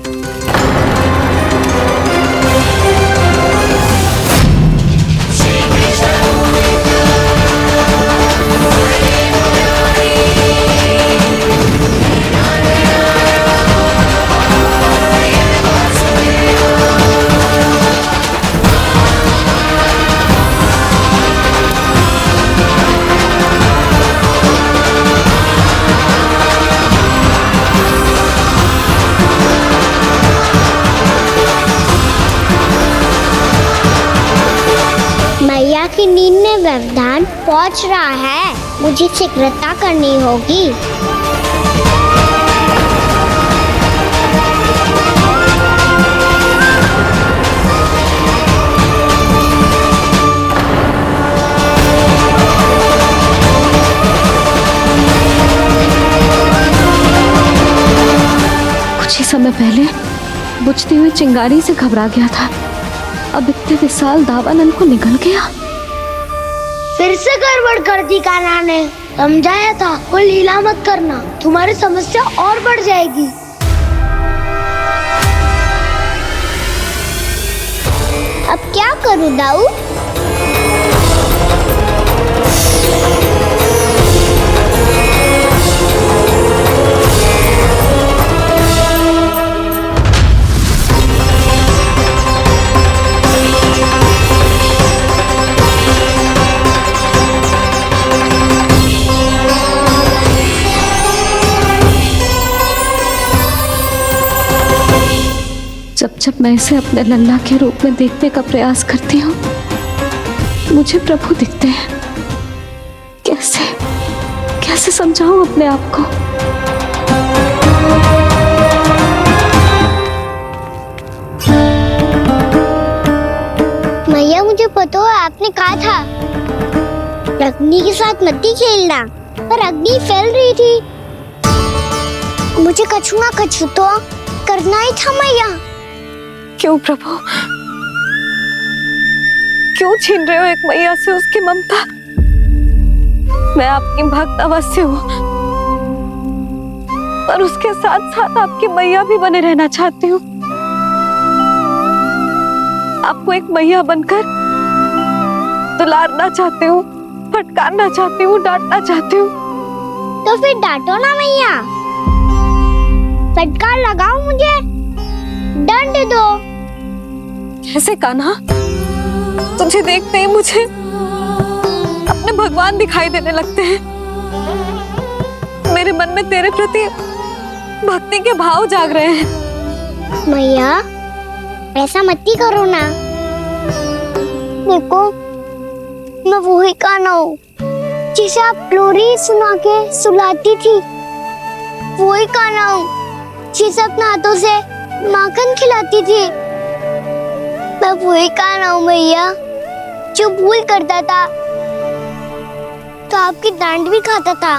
मैया की नींद में व्यवधान पहुंच रहा है, मुझे शीघ्रता करनी होगी। कुछ ही समय पहले बुझती हुई चिंगारी से घबरा गया था, अब इतने विशाल दावानल को निगल गया। फिर से गड़बड़ कर दी कान्हा ने। समझाया था कोई लीला मत करना, तुम्हारी समस्या और बढ़ जाएगी। अब क्या करूं दाऊ? जब जब मैं इसे अपने लल्ला के रूप में देखने का प्रयास करती हूँ, मुझे प्रभु दिखते हैं। कैसे कैसे समझाऊं अपने आप को? मैया मुझे पता है आपने कहा था अग्नि के साथ मत ही खेलना, पर अग्नि फैल रही थी। मुझे कछु ना कछु तो करना ही था मैया। क्यों प्रभु, क्यों छीन रहे हो एक मैया से उसकी ममता? मैं आपकी भक्त अवश्य हूँ, पर उसके साथ साथ आपकी मैया भी बने रहना चाहती हूँ। आपको एक मैया बनकर दुलारना चाहती हूँ, फटकारना चाहती हूँ, डांटना चाहती हूँ। तो फिर डांटो ना मैया, फटकार लगाओ, मुझे दंड दो। कैसे कान्हा? तुझे देखते ही मुझे अपने भगवान दिखाई देने लगते हैं। मेरे मन में तेरे प्रति भक्ति के भाव जाग रहे हैं। मैया ऐसा मत ही करो ना। देखो मैं वही कान्हा हूँ जिसे आप लोरी सुना के सुलाती थी। वही कान्हा हूँ जिसे अपने हाथों से माखन खिलाती थी। मैं वही कान्हा हूँ मैया जो भूल करता था तो आपकी डांट भी खाता था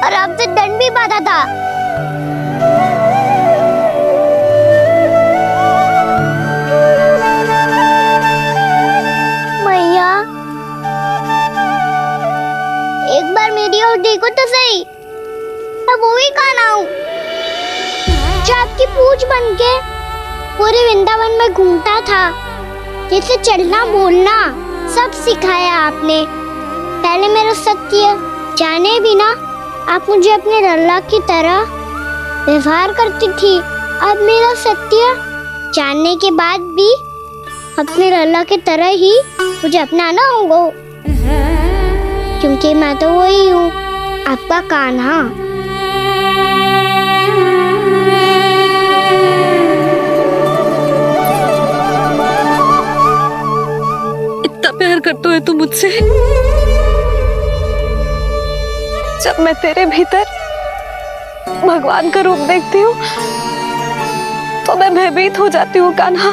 और आपसे दंड भी पाता था। मैया एक बार मेरी ओर देखो तो सही, मैं वही कान्हा हूँ जो आपकी पूछ बनके पूरे वृंदावन में घूमता था। जैसे चलना बोलना सब सिखाया आपने। पहले मेरा सत्य जाने बिना आप मुझे अपने लल्ला की तरह व्यवहार करती थी। अब मेरा सत्य जानने के बाद भी अपने लल्ला की तरह ही मुझे अपनाना होगा, क्योंकि मैं तो वही हूँ, आपका कान्हा। प्यार करते हो तुम मुझसे? जब मैं तेरे भीतर भगवान का रूप देखती हूँ तो मैं भयभीत हो जाती हूँ कान्हा।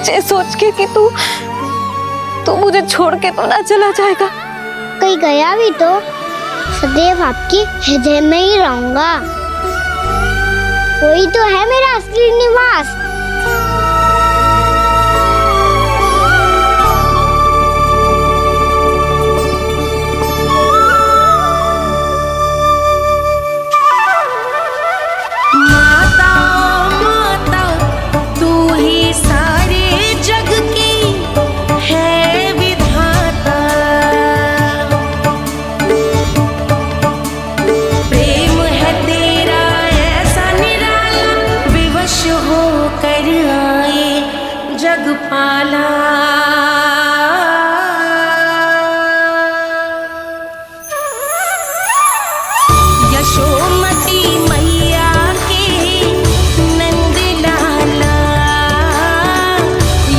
ये सोच के कि तू मुझे छोड़ के तो ना चला जाएगा। कहीं गया भी तो सदैव आपके हृदय में ही रहूंगा। वही तो है मेरा असली निवास। जग पाला। यशोमती मैया के नंद लाला,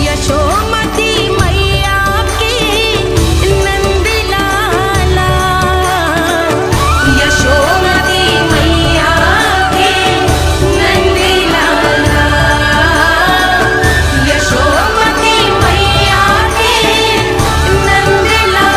यशोमती मैया के नंद लाला, यशोमती मैया के नंद लाला, यशोमती मैया के नंद लाला।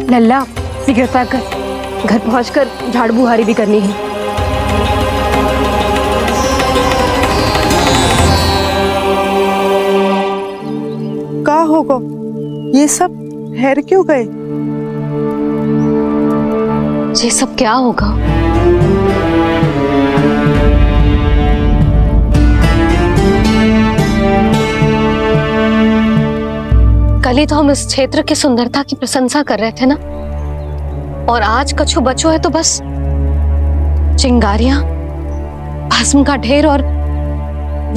लल्ला सिगरेट पैक कर, घर पहुंचकर झाड़ बुहारी भी करनी है। का होगा ये सब ठहर क्यों गए? ये सब क्या होगा? कल ही तो हम इस क्षेत्र की सुंदरता की प्रशंसा कर रहे थे ना, और आज कछु बचो है तो बस चिंगारियां, भस्म का ढेर और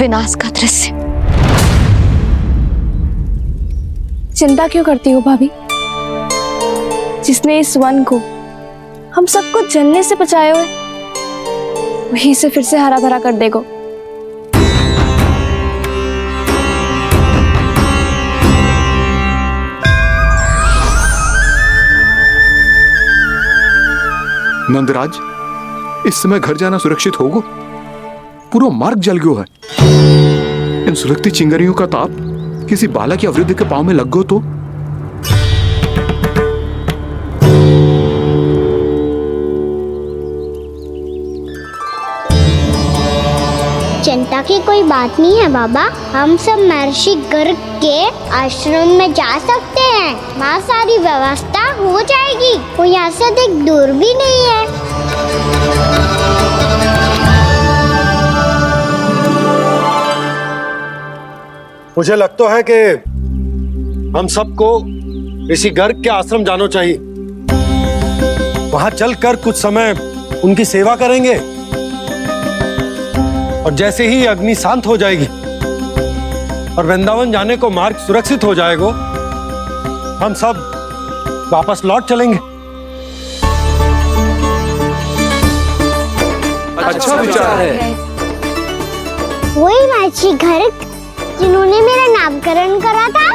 विनाश का दृश्य। चिंता क्यों करती हो भाभी? जिसने इस वन को हम सबको जलने से बचाए हुए, वहीं से फिर से हरा भरा कर देगा। नंदराज, इस समय घर जाना सुरक्षित होगा? पूरा मार्ग जल गयो है। इन सुलगती चिंगारियों का ताप किसी बालक या वृद्ध के पांव में लग गयो तो? चिंता की कोई बात नहीं है बाबा, हम सब महर्षि गर्ग के आश्रम में जा सकते हैं। वहाँ सारी व्यवस्था हो जाएगी, वो यहाँ से अधिक दूर भी नहीं है। मुझे लगता है कि हम सबको ऋषि गर्ग के आश्रम जाना चाहिए। वहां चलकर कुछ समय उनकी सेवा करेंगे, और जैसे ही अग्नि शांत हो जाएगी और वृंदावन जाने को मार्ग सुरक्षित हो जाएगा, हम सब वापस लौट चलेंगे। अच्छा विचार है। वही महर्षि गर्ग जिन्होंने मेरा नामकरण करा था।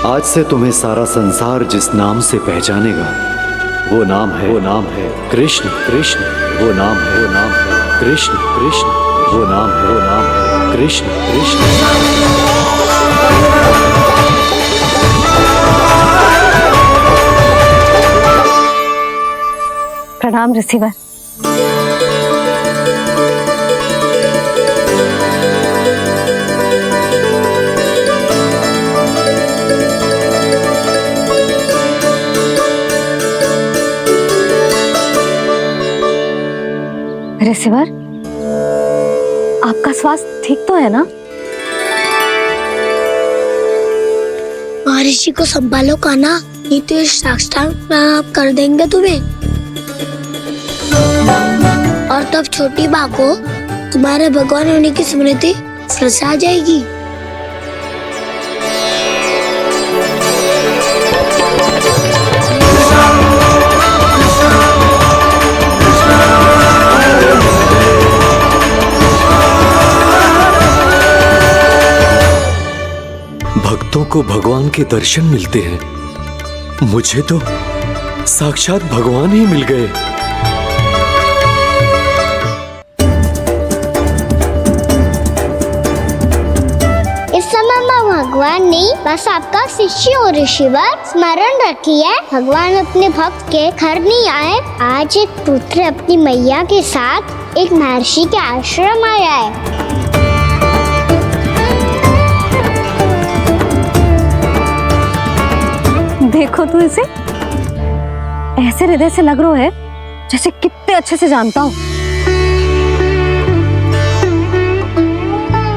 आज से तुम्हें सारा संसार जिस नाम से पहचानेगा वो नाम है, वो नाम है कृष्ण, कृष्ण। वो नाम है, वो नाम है कृष्ण, कृष्ण। वो नाम है, वो नाम है कृष्ण, कृष्ण। प्रणाम रिसीवर। रिसीवर, आपका स्वास्थ्य ठीक तो है ना? महर्षि को संभालो कान्हा, नहीं तो ये साष्टांग प्रणाम कर देंगे तुम्हें। और तब छोटी बा को तुम्हारे भगवान होने की स्मृति फिर से आ जाएगी। भक्तों को भगवान के दर्शन मिलते हैं, मुझे तो साक्षात भगवान ही मिल गए। इस समय मैं भगवान नहीं, बस आपका शिष्य हूँ ऋषिवर। स्मरण रखिए, भगवान अपने भक्त के घर नहीं आए। आज एक पुत्र अपनी मैया के साथ एक महर्षि के आश्रम आया है। देखो तू इसे, ऐसे हृदय से लग रहा है जैसे कितने अच्छे से जानता हूँ।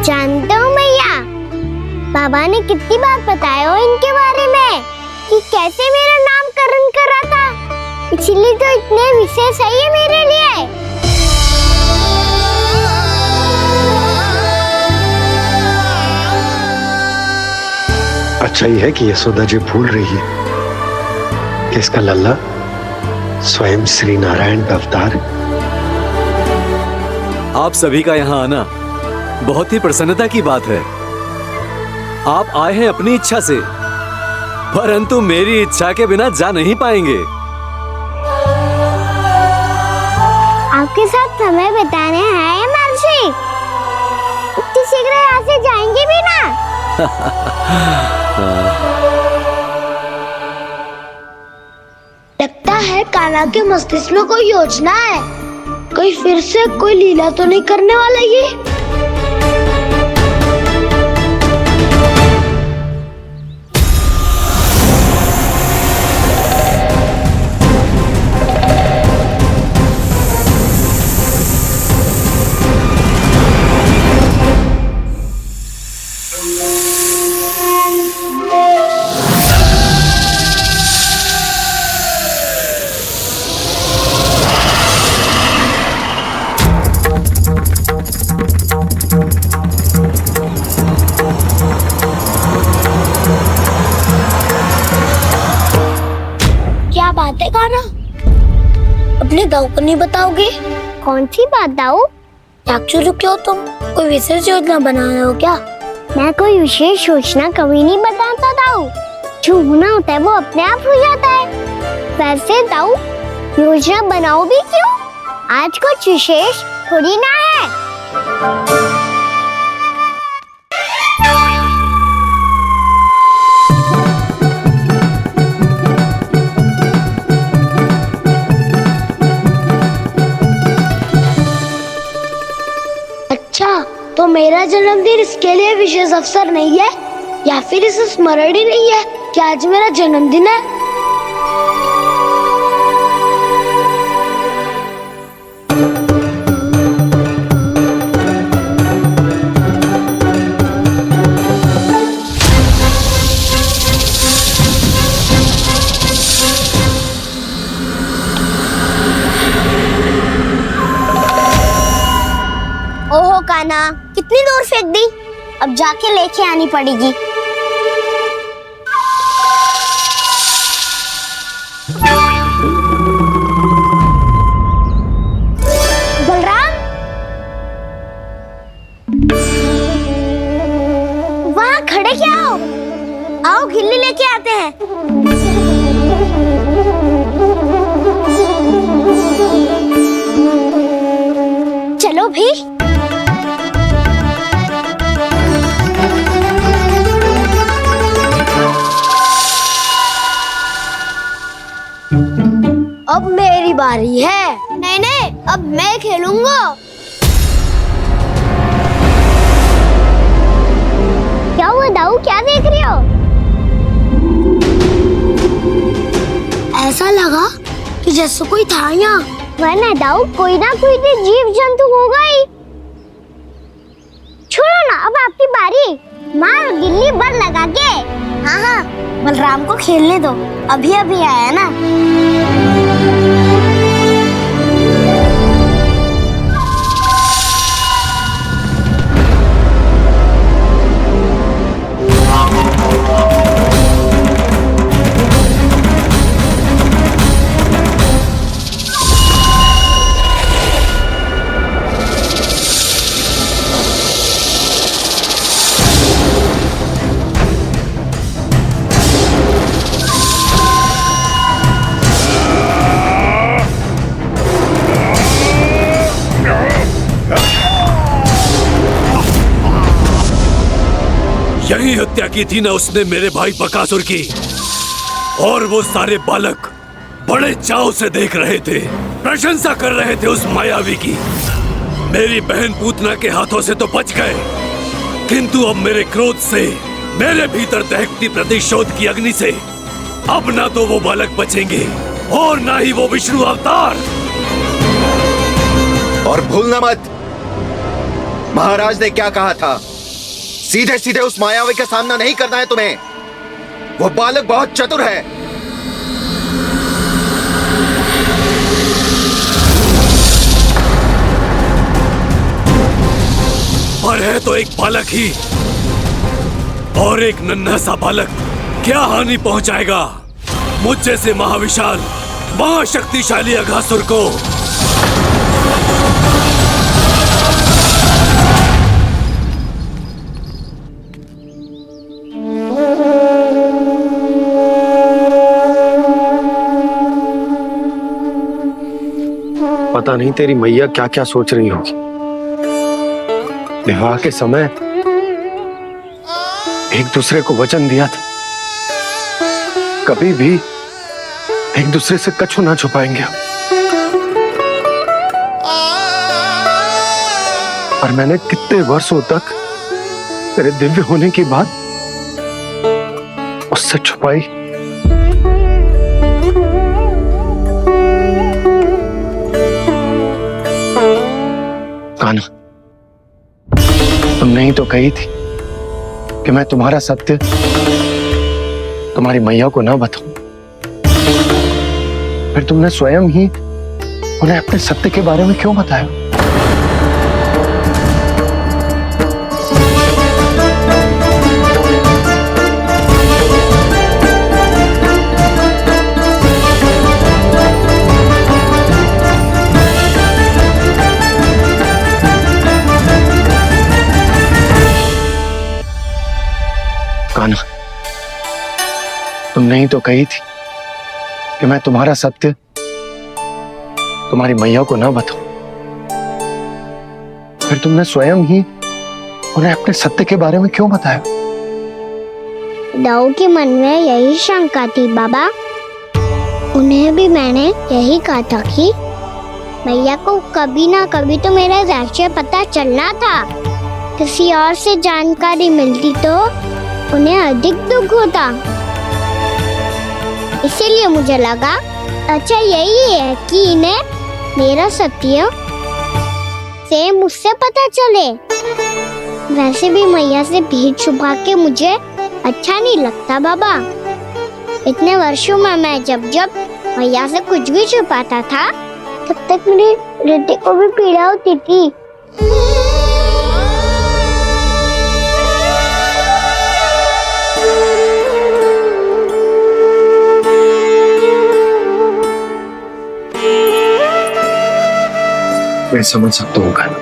जानते हो मैया, बाबा ने कितनी बार बताया हो इनके बारे में कि कैसे मेरा नामकरण करा था, इसलिए तो इतने विशेष है ये मेरे लिए। अच्छा ही है कि यशोदा जी भूल रही है कि इसका लल्ला स्वयं श्री नारायण का अवतार है। आप सभी का यहाँ आना बहुत ही प्रसन्नता की बात है। आप आए हैं अपनी इच्छा से, परंतु मेरी इच्छा के बिना जा नहीं पाएंगे। आपके साथ समय बिताने हैं महर्षि, इतनी शीघ्र यहाँ से जाएंगे भी ना? लगता है कान्हा के मस्तिष्क में कोई योजना है, कोई फिर से कोई लीला तो नहीं करने वाला ये। क्या बात है कान्हा, अपने दाऊ को नहीं बताओगे? कौन सी बात दाऊ? चाकचूरू क्यों तुम? कोई विशेष योजना बना रहे हो क्या? मैं कोई विशेष योजना कभी नहीं बताता दाऊ, जो होना होता है वो अपने आप हो जाता है। वैसे दाऊ, योजना बनाओ भी क्यों? आज कुछ विशेष थोड़ी ना है। तो मेरा जन्मदिन इसके लिए विशेष अवसर नहीं है, या फिर इसे स्मरण ही नहीं है कि आज मेरा जन्मदिन है? ओहो कान्हा, कितनी दूर फेंक दी, अब जाके लेके आनी पड़ेगी। बलराम, वहाँ खड़े क्या हो? आओ खिल्ली लेके आते हैं। अब मेरी बारी है। नहीं नहीं, अब मैं खेलूंगा। क्या हुआ दाऊ, क्या देख रही हो? ऐसा लगा कि जैसे कोई था यहाँ। वरना दाऊ कोई ना कोई तो जीव जंतु होगा ही। छोड़ो ना, अब आपकी बारी। मार गिल्ली बर लगा के। हाँ हाँ, बलराम को खेलने दो, अभी अभी आया ना। यही हत्या की थी ना उसने मेरे भाई बकासुर की, और वो सारे बालक बड़े चाव से देख रहे थे, प्रशंसा कर रहे थे उस मायावी की। मेरी बहन पूतना के हाथों से तो बच गए, किंतु अब मेरे क्रोध से, मेरे भीतर दहकती प्रतिशोध की अग्नि से अब ना तो वो बालक बचेंगे और ना ही वो विष्णु अवतार। और भूलना मत, महाराज ने क्या कहा था, सीधे सीधे उस मायावी का सामना नहीं करना है तुम्हें। वो बालक बहुत चतुर है। पर है तो एक बालक ही, और एक नन्हा सा बालक क्या हानि पहुंचाएगा मुझ जैसे महाविशाल महाशक्तिशाली अघासुर को। पता नहीं तेरी मैया क्या क्या सोच रही होगी। विवाह के समय एक दूसरे को वचन दिया था, कभी भी एक दूसरे से कछु ना छुपाएंगे। और मैंने कितने वर्षों तक तेरे दिव्य होने की बात उससे छुपाई। कान्हा, तुमने ही तो कही थी कि मैं तुम्हारा सत्य तुम्हारी मैया को ना बताऊं। फिर तुमने स्वयं ही उन्हें अपने सत्य के बारे में क्यों बताया? कान्हा, तुमने ही तो कही थी कि मैं तुम्हारा सत्य तुम्हारी मैया को ना बताऊं। फिर तुमने स्वयं ही उन्हें अपने सत्य के बारे में क्यों बताया? दाऊ के मन में यही शंका थी बाबा। उन्हें भी मैंने यही कहा था कि मैया को कभी ना कभी तो मेरा रहस्य पता चलना था। किसी और से जानकारी मिलती तो उन्हें अधिक दुख होता। इसीलिए मुझे लगा अच्छा यही है कि इन्हें मेरा सत्य से मुझसे पता चले। वैसे भी मैया से भीड़ छुपा के मुझे अच्छा नहीं लगता बाबा। इतने वर्षों में मैं जब जब मैया से कुछ भी छुपाता था तब तक मेरी हृदय को भी पीड़ा होती थी। मैं समझ सकता हूँ कान्हा।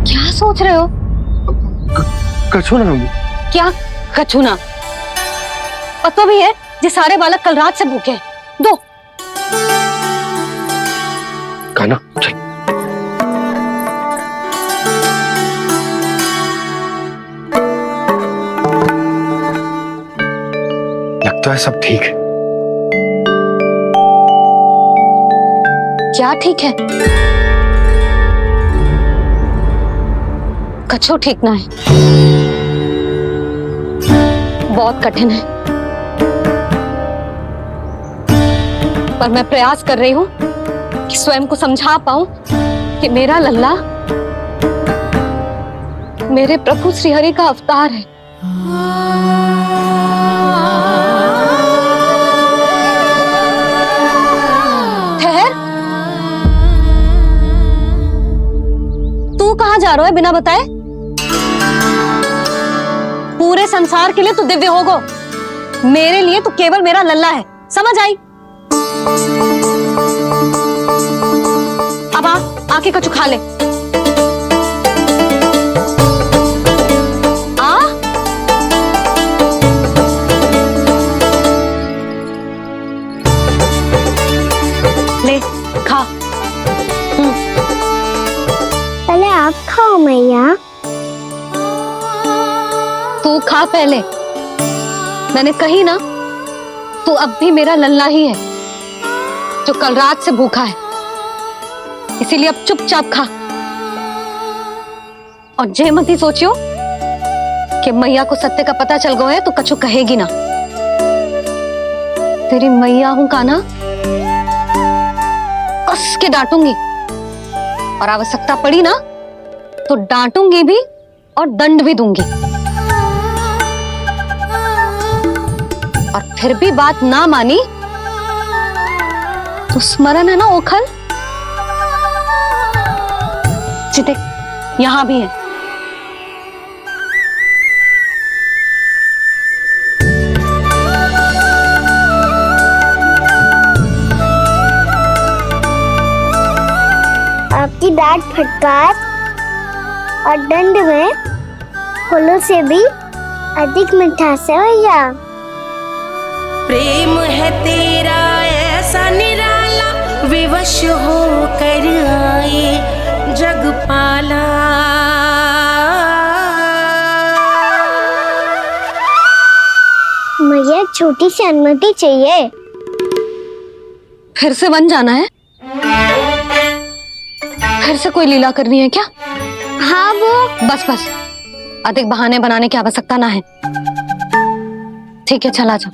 क्या सोच रहे हो? कछु ना। क्या कछु ना? पता भी है ये सारे बालक कल रात से भूखे हैं। दो कान्हा चल। लगता है सब ठीक है। क्या ठीक है? कछु ठीक ना है, बहुत कठिन है, पर मैं प्रयास कर रही हूं कि स्वयं को समझा पाऊं कि मेरा लल्ला मेरे प्रभु श्रीहरि का अवतार है। ठहर, तू कहां जा रहा है बिना बताए? पूरे संसार के लिए तू दिव्य होगो, मेरे लिए तू केवल मेरा लल्ला है, समझ आई? अब आके कछु खा ले। ले खा। पहले आप खाओ मैया। तू खा पहले, मैंने कही ना, तू अब भी मेरा लल्ला ही है जो कल रात से भूखा है, इसीलिए अब चुपचाप खा। और जे मत ही सोचियो कि मैया को सत्य का पता चल गया है तो कछु कहेगी ना। तेरी मैया हूं कान्हा, कस के डांटूंगी, और आवश्यकता पड़ी ना तो डांटूंगी भी और दंड भी दूंगी। और फिर भी बात ना मानी तो स्मरण है ना ओखल, देख यहां भी है। आपकी डांट फटकार और दंड में फूलों से भी अधिक मिठास है भैया। प्रेम है तेरा ऐसा निराला, विवश हो कर आए जगपाला। मुझे छोटी सी अनुमति चाहिए। फिर से वन जाना है? फिर से कोई लीला करनी है क्या? हाँ वो। बस बस, अधिक बहाने बनाने की आवश्यकता ना है। ठीक है चला जा,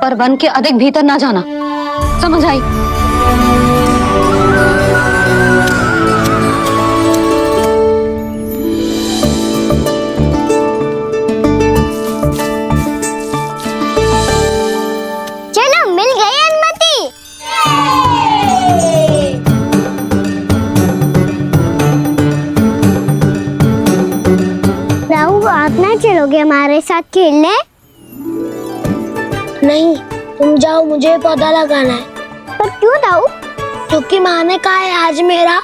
पर वन के अधिक भीतर ना जाना, समझ आई? चलो मिल गई अनुमति। राहु, आप ना चलोगे हमारे साथ खेलने? नहीं, तुम जाओ, मुझे पौधा लगाना है। पर क्यों दाऊ? क्योंकि माँ ने कहा है आज मेरा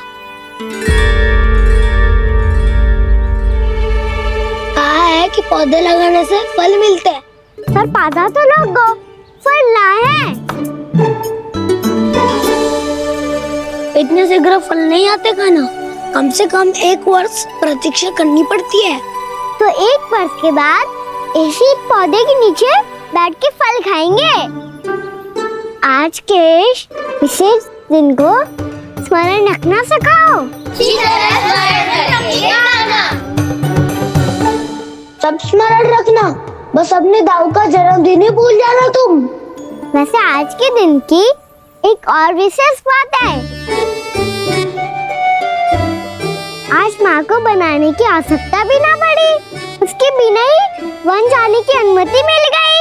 कहा है कि पौधे लगाने से फल मिलते हैं। पर पौधा तो लगो, फल ना है। इतने शीघ्र फल नहीं आते खाना, कम से कम 1 वर्ष प्रतीक्षा करनी पड़ती है। तो 1 वर्ष के बाद इसी पौधे के नीचे बैठ के फल खाएंगे। आज के विशेष दिन को स्मरण रखना सिखाओ। सब स्मरण रखना, बस अपने दाऊ का जन्मदिन ही भूल जाना तुम। वैसे आज के दिन की एक और विशेष बात है। आज माँ को बनाने की आवश्यकता भी ना पड़ी, उसके बिना ही वन जाने की अनुमति मिल गई।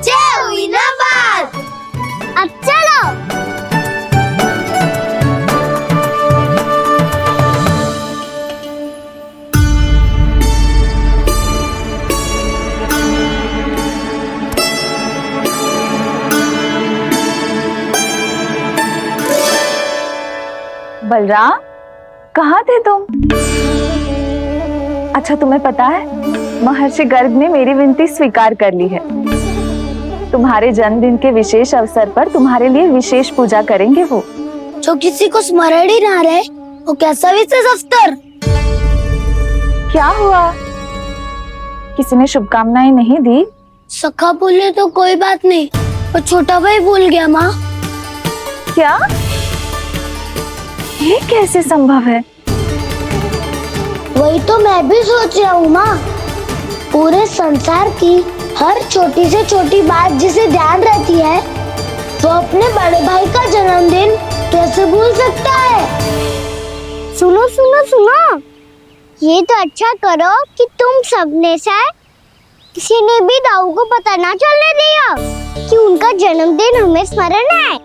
जय हुई ना बात। अब चलो। बलराम, कहाँ थे तुम? अच्छा तुम्हें पता है, महर्षि गर्ग ने मेरी विनती स्वीकार कर ली है। तुम्हारे जन्मदिन के विशेष अवसर पर तुम्हारे लिए विशेष पूजा करेंगे वो। जो किसी को स्मरण ही ना रहे, वो कैसा विशेष अवसर? क्या हुआ? किसी ने शुभकामनाएं नहीं दी? सखा भूले तो कोई बात नहीं, पर छोटा भाई भूल गया माँ। क्या? ये कैसे संभव है? वही तो मैं भी सोच रहा हूँ माँ। पूरे संसार की हर छोटी से छोटी बात जिसे ध्यान रहती है, वो अपने बड़े भाई का जन्मदिन कैसे भूल सकता है? सुनो सुनो सुनो, ये तो अच्छा करो कि तुम सबने से किसी ने भी दाऊ को पता ना चलने दिया कि उनका जन्मदिन हमें स्मरण है।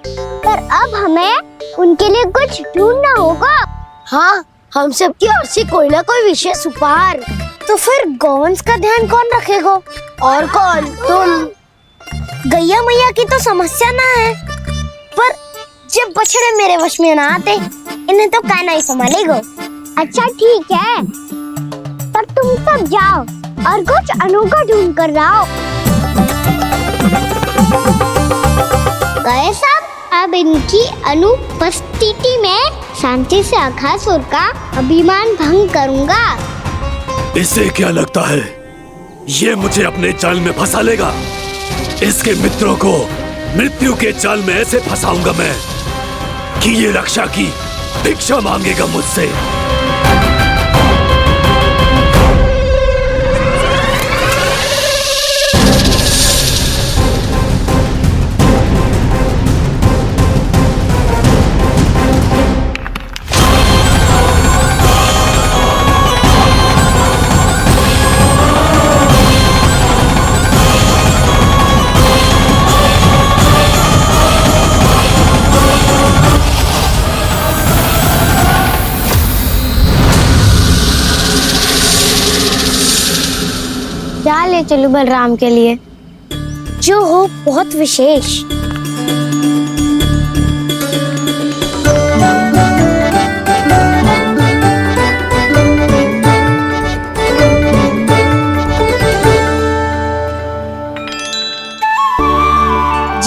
पर अब हमें उनके लिए कुछ ढूंढना होगा। हाँ, हम सबकी ओर से कोई ना कोई विशेष उपहार। तो फिर गोवंश का ध्यान कौन रखेगा? और कौन? तुम। गैया मैया की तो समस्या ना है, पर जब बछड़े मेरे वश में ना आते, इन्हें तो कान्हा ही संभालेगा। अच्छा ठीक है, पर तुम सब जाओ और कुछ अनोखा ढूंढ कर लाओ। गए सब। अब इनकी अनुपस्थिति में शांति से अघासुर का अभिमान भंग करूंगा। इसे क्या लगता है ये मुझे अपने जाल में फंसा लेगा? इसके मित्रों को मृत्यु के जाल में ऐसे फंसाऊंगा मैं कि ये रक्षा की भिक्षा मांगेगा मुझसे। क्या ले चलूं बलराम के लिए जो हो बहुत विशेष?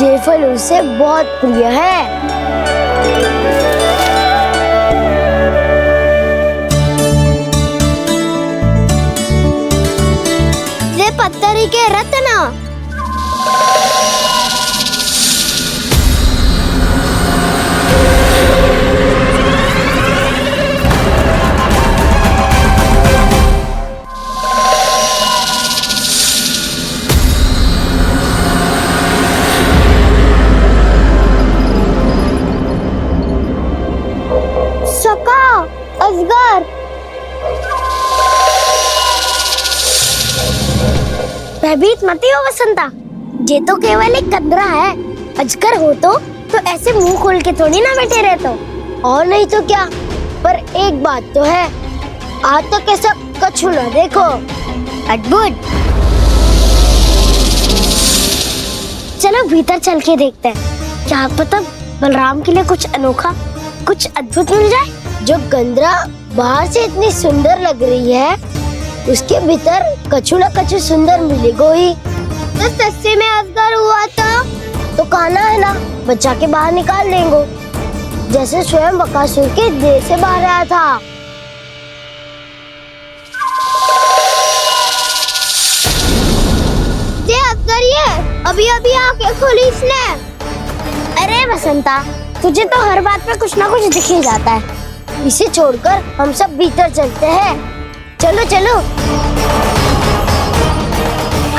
ये फल उसे बहुत प्रिय है। पत्थरी के रत्न। सका, अजगर। भयभीत मत हो वसंता, ये तो केवल एक कंदरा है। अजगर हो तो ऐसे मुंह खोल के थोड़ी ना बैठे रहते हो। और नहीं तो क्या। पर एक बात तो है, आज तक ऐसा कछु ना देखो। अद्भुत। चलो भीतर चल के देखते हैं, क्या पता बलराम के लिए कुछ अनोखा, कुछ अद्भुत मिल जाए। जो कंदरा बाहर से इतनी सुंदर लग रही है, उसके भीतर कछु न कछु सुंदर मिलेगा ही। तो सस्ते में अजगर हुआ तो कान्हा है ना, बच्चा के बाहर निकाल देंगे, जैसे स्वयं बकासुर के देह से बाहर आया था। ये अजगर ये अभी अभी आंखें खोली इसने। अरे वसंता, तुझे तो हर बात पे कुछ ना कुछ दिख ही जाता है। इसे छोड़कर हम सब भीतर चलते हैं। चलो चलो।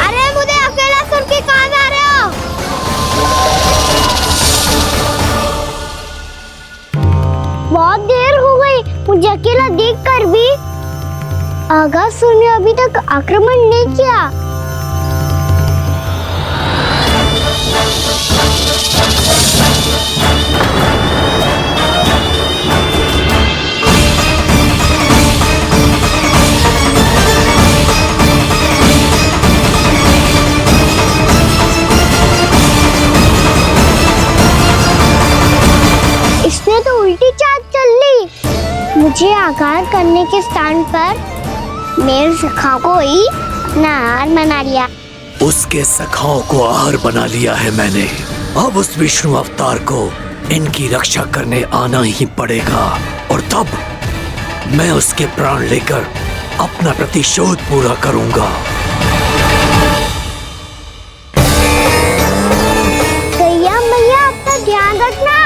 अरे मुझे अकेला सुन के कहाँ जा रहे हो? बहुत देर हो गई मुझे अकेला देखकर भी। अघासुर ने अभी तक आक्रमण नहीं किया। इसने तो उल्टी चाल चल ली। मुझे आघात करने के स्थान पर मेरे सखा को ही नार बना लिया। उसके सखाओं को आहार बना लिया है मैंने। अब उस विष्णु अवतार को इनकी रक्षा करने आना ही पड़ेगा, और तब मैं उसके प्राण लेकर अपना प्रतिशोध पूरा करूंगा। गैया मैया, अपना ध्यान रखना।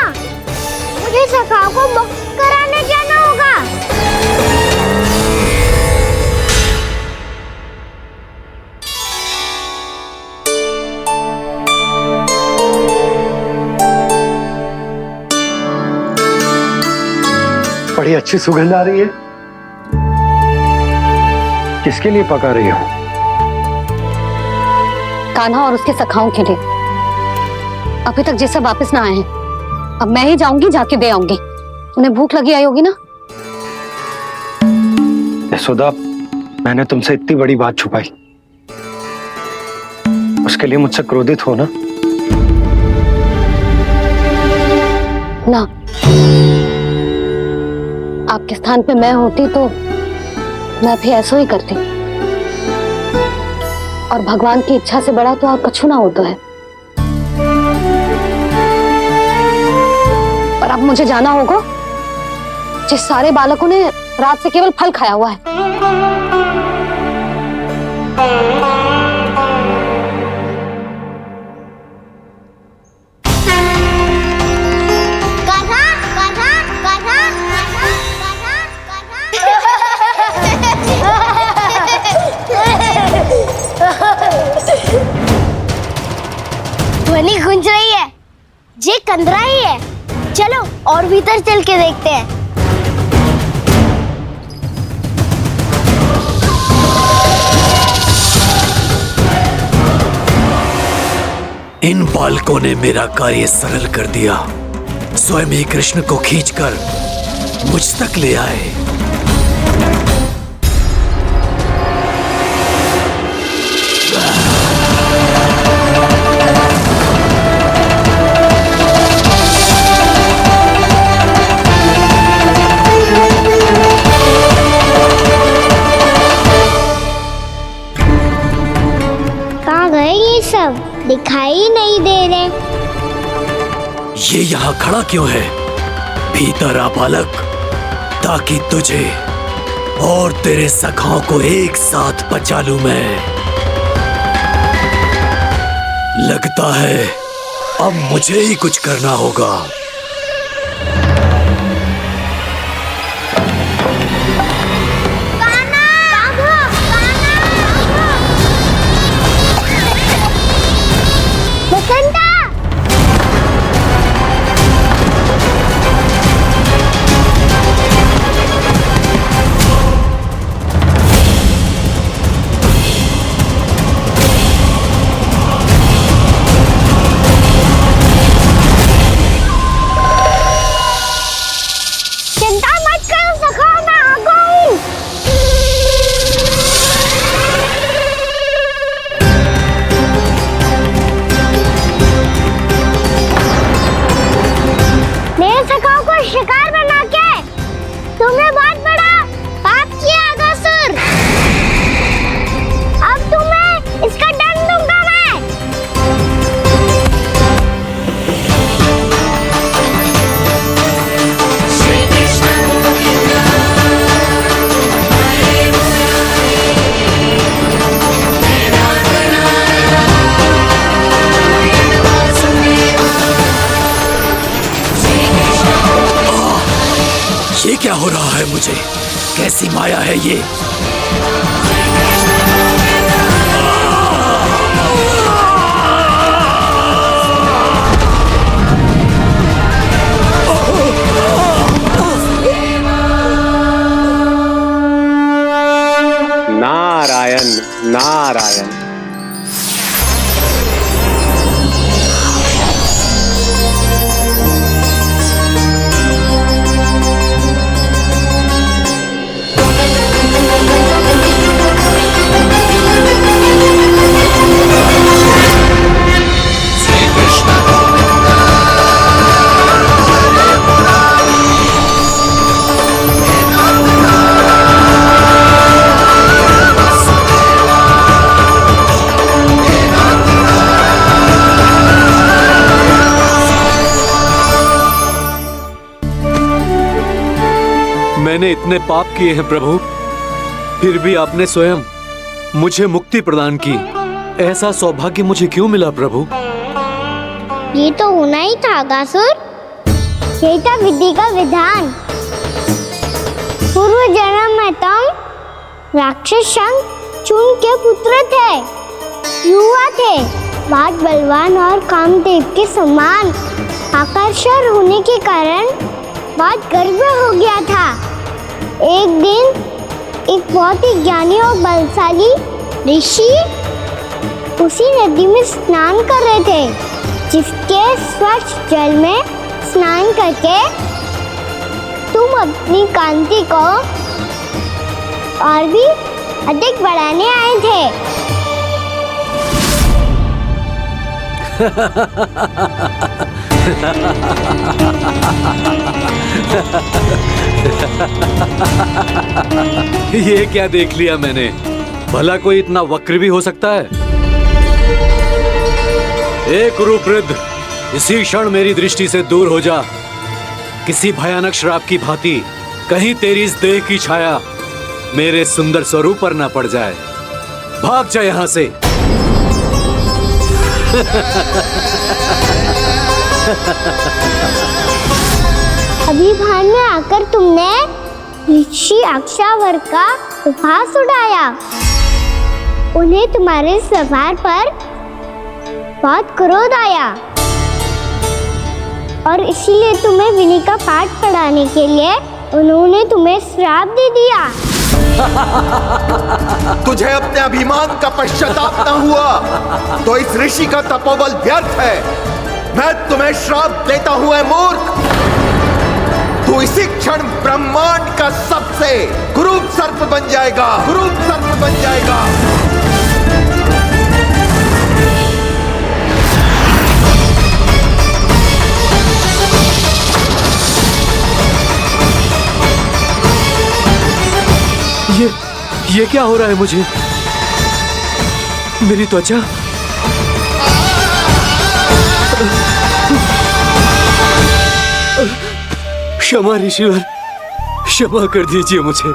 मुझे सखा को मुक्त कराने बड़ी अच्छी सुगंध आ रही है। किसके लिए पका रही हो? कान्हा और उसके सखाओं के लिए। अभी तक जैसे वापस ना आए हैं, अब मैं ही जाऊंगी, जाके दे आऊंगी। उन्हें भूख लगी आई होगी ना। यशोदा, मैंने तुमसे इतनी बड़ी बात छुपाई, उसके लिए मुझसे क्रोधित हो ना? ना, आपके स्थान पे मैं होती तो मैं भी ऐसा ही करती। और भगवान की इच्छा से बड़ा तो और कछु ना होता है। पर अब मुझे जाना होगा। जिस सारे बालकों ने रात से केवल फल खाया हुआ है। ध्वनि गूंज रही है, ये कंदरा ही है। चलो और भीतर चल के देखते हैं। इन बालकों ने मेरा कार्य सरल कर दिया। स्वयं ही कृष्ण को खींचकर मुझ तक ले आए। कहाँ गए ये सब? दिखाई नहीं दे रहे। ये यहाँ खड़ा क्यों है? भीतर आ बालक, ताकि तुझे और तेरे सखाओं को एक साथ बचा लूं मैं। लगता है अब मुझे ही कुछ करना होगा। शिकार बना के तुमने बहुत बड़ा पाप किया अगासुर। अब तुम्हें इसका दंड दूंगा मैं। श्री कृष्ण गोविंदा हरे ये क्या हो रहा है मुझे? कैसी माया है ये? नारायण नारायण। मैंने इतने पाप किए हैं प्रभु, फिर भी आपने स्वयं मुझे मुक्ति प्रदान की। ऐसा सौभाग्य मुझे क्यों मिला प्रभु? ये तो होना ही था अगासुर। यही था विधि का विधान। पूर्व जन्म में तुम राक्षस शंखचूड़ के पुत्र थे, युवा थे, बहुत बलवान और कामदेव के समान आकर्षण होने के कारण बहुत गर्व हो गया था। एक दिन एक बहुत ही ज्ञानी और बलशाली ऋषि उसी नदी में स्नान कर रहे थे, जिसके स्वच्छ जल में स्नान करके तुम अपनी कांति को और भी अधिक बढ़ाने आए थे। ये क्या देख लिया मैंने? भला कोई इतना वक्र भी हो सकता है? एक कुरुवृद्ध, इसी क्षण मेरी दृष्टि से दूर हो जा। किसी भयानक श्राप की भांति कहीं तेरी इस देह की छाया मेरे सुंदर स्वरूप पर न पड़ जाए। भाग जा यहाँ से। अभी भान में आकर तुमने ऋषि अक्षावर का उपहास उड़ाया। उन्हें तुम्हारे व्यवहार पर बहुत क्रोध आया और इसीलिए तुम्हें विनय का पाठ पढ़ाने के लिए उन्होंने तुम्हें श्राप दे दिया। तुझे अपने अभिमान का पश्चाताप न हुआ तो इस ऋषि का तपोबल व्यर्थ है। मैं तुम्हें श्राप देता हूं ऐ मूर्ख। तू इसी क्षण ब्रह्मांड का सबसे कुरूप सर्प बन जाएगा, कुरूप सर्प बन जाएगा। ये क्या हो रहा है मुझे? मेरी त्वचा क्षमा ऋषिवर, क्षमा कर दीजिए मुझे।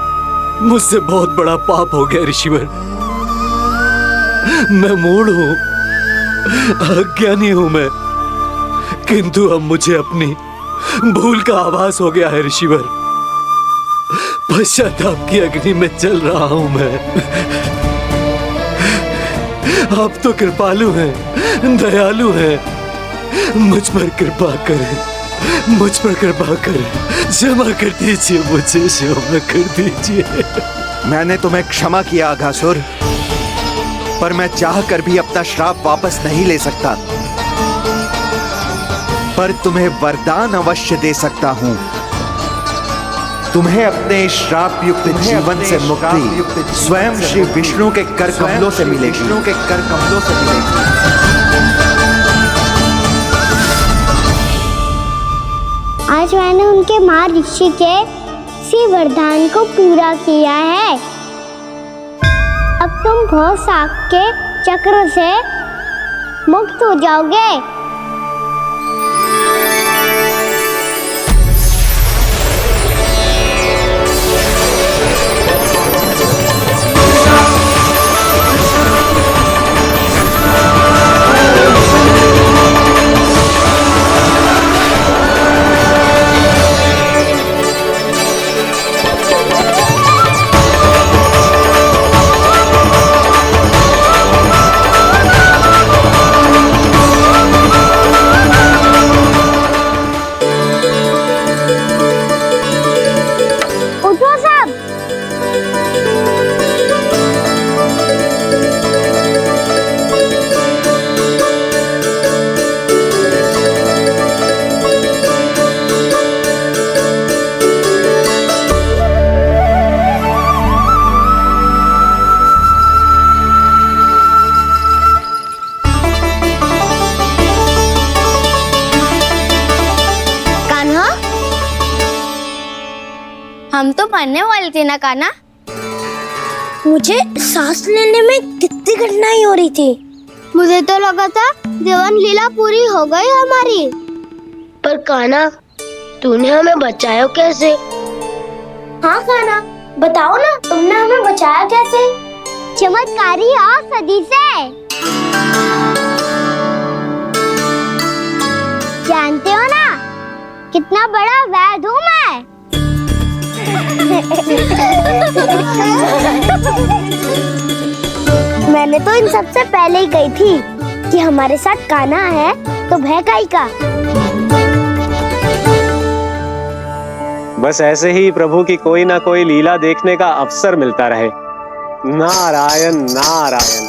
मुझसे बहुत बड़ा पाप हो गया ऋषिवर। मैं मूढ़ हूं, अज्ञानी हूं मैं, किंतु अब मुझे अपनी भूल का आभास हो गया है ऋषिवर। पश्चाताप की अग्नि में जल रहा हूं मैं। आप तो कृपालु हैं, दयालु हैं। मुझ पर कृपा करें, मुझ पर कृपा करें। क्षमा कर दीजिए मुझे, क्षमा कर दीजिए। मैंने तुम्हें क्षमा किया अघासुर, पर मैं चाहकर भी अपना श्राप वापस नहीं ले सकता। पर तुम्हें वरदान अवश्य दे सकता हूं। तुम्हें अपने श्राप युक्त जीवन से मुक्ति स्वयं श्री विष्णु के कर कमलों से मिलेगी, विष्णु के कर कमलों से मिलेगी। आज मैंने उनके मां ऋषि के इसी वरदान को पूरा किया है। अब तुम भव साग के चक्र से मुक्त हो जाओगे। हम तो मरने वाले थे ना कान्हा। मुझे सांस लेने में कितनी कठिनाई हो रही थी। मुझे तो लगा था जीवन लीला पूरी हो गई हमारी। पर कान्हा, तूने हमें बचाया कैसे? हाँ कान्हा, बताओ ना, तुमने हमें बचाया कैसे? चमत्कारी औषधि से। जानते हो ना कितना बड़ा वैद्य हूँ मैं। मैंने तो इन सबसे पहले ही कही थी कि हमारे साथ कान्हा है तो भय काई का। बस ऐसे ही प्रभु की कोई ना कोई लीला देखने का अवसर मिलता रहे। नारायण नारायण।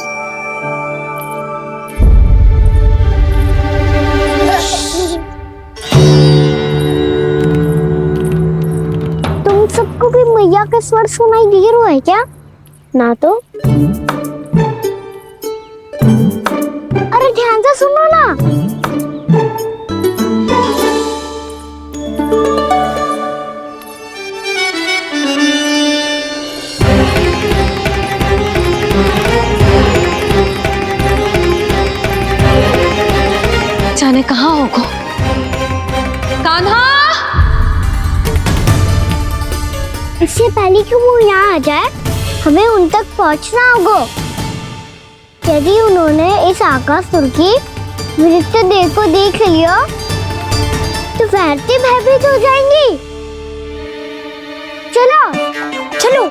तुम सबको भी मैया का स्वर सुनाई दे रहा है क्या? ना तो। अरे ध्यान से सुनो ना। जाने कहाँ होगो। कान्हा! इससे पहले कि वो यहाँ आ जाए, हमें उन तक पहुँचना होगा। यदि उन्होंने इस आकासुर की नृत्य देह को देख लिया, तो वैरती भयभीत हो जाएंगी। चलो, चलो।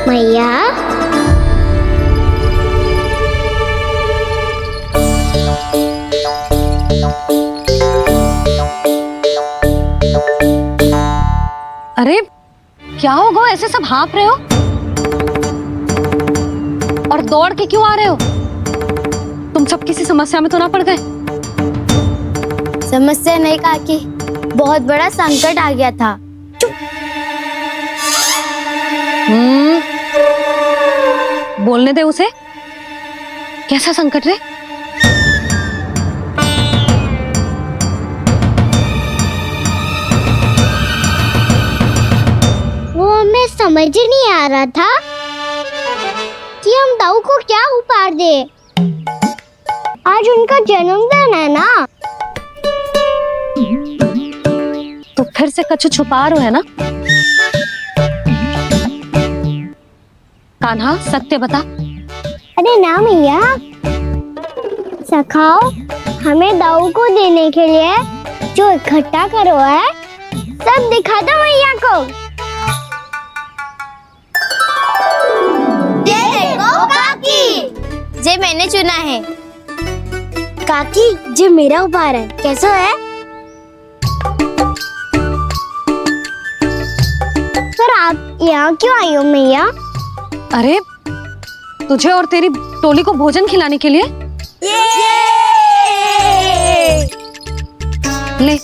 मैया, अरे क्या होगा, ऐसे सब हाँफ रहे हो और दौड़ के क्यों आ रहे हो? तुम सब किसी समस्या में तो ना पड़ गए? समस्या नहीं काकी, बहुत बड़ा संकट आ गया था। बोलने दे उसे। कैसा संकट रे? वो हमें समझ ही नहीं आ रहा था कि हम दाऊ को क्या उपहार दे। आज उनका जन्मदिन है ना। तो फिर से कछु छुपा रहे हो है ना? कान्हा सत्य बता। अरे ना मैया, सखाओ हमें दाऊ को देने के लिए जो इकट्ठा करो है, सब दिखा दो मैया को। ये देखो काकी, जे मैंने चुना है। काकी, जे मेरा उपहार है, कैसा है? पर आप यहाँ क्यों आई हो मैया? अरे तुझे और तेरी टोली को भोजन खिलाने के लिए। ले।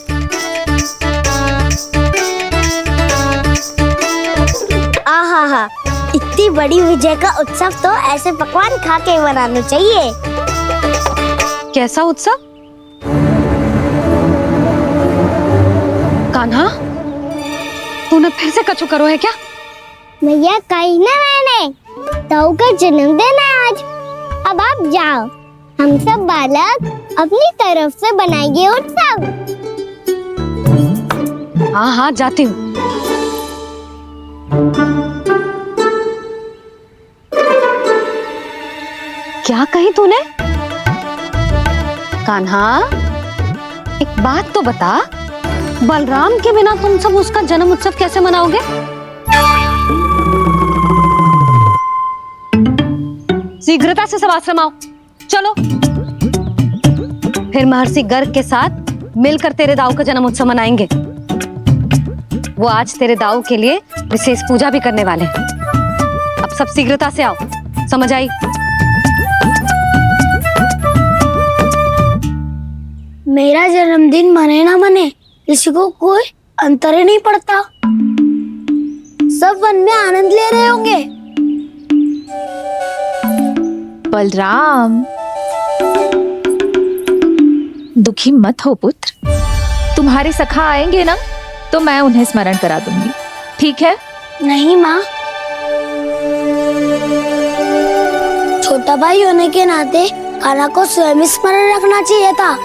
आहा, इतनी बड़ी विजय का उत्सव तो ऐसे पकवान खा के मनाना चाहिए। कैसा उत्सव? कान्हा, तूने फिर से कछु करो है क्या? मैया कहीं ना, मैंने दाऊ का जन्मदिन है आज। अब आप जाओ, हम सब बालक अपनी तरफ से बनाएंगे उत्सव। हाँ हाँ जाती हूँ। क्या कही तूने? कान्हा, एक बात तो बता, बलराम के बिना तुम सब उसका जन्म उत्सव कैसे मनाओगे? शीघ्रता से सब आश्रम आओ, चलो। फिर महर्षि गर्ग के साथ मिलकर तेरे दाऊ का जन्म उत्सव मनाएंगे। वो आज तेरे दाऊ के लिए विशेष पूजा भी करने वाले हैं। अब सब शीघ्रता से आओ, समझ आई? मेरा जन्मदिन मने ना मने, किसी को कोई अंतर ही नहीं पड़ता। सब वन में आनंद ले रहे होंगे। बलराम, दुखी मत हो पुत्र। तुम्हारे सखा आएंगे ना, तो मैं उन्हें स्मरण करा दूंगी, ठीक है? नहीं माँ, छोटा भाई होने के नाते कान्हा को स्वयं स्मरण रखना चाहिए था।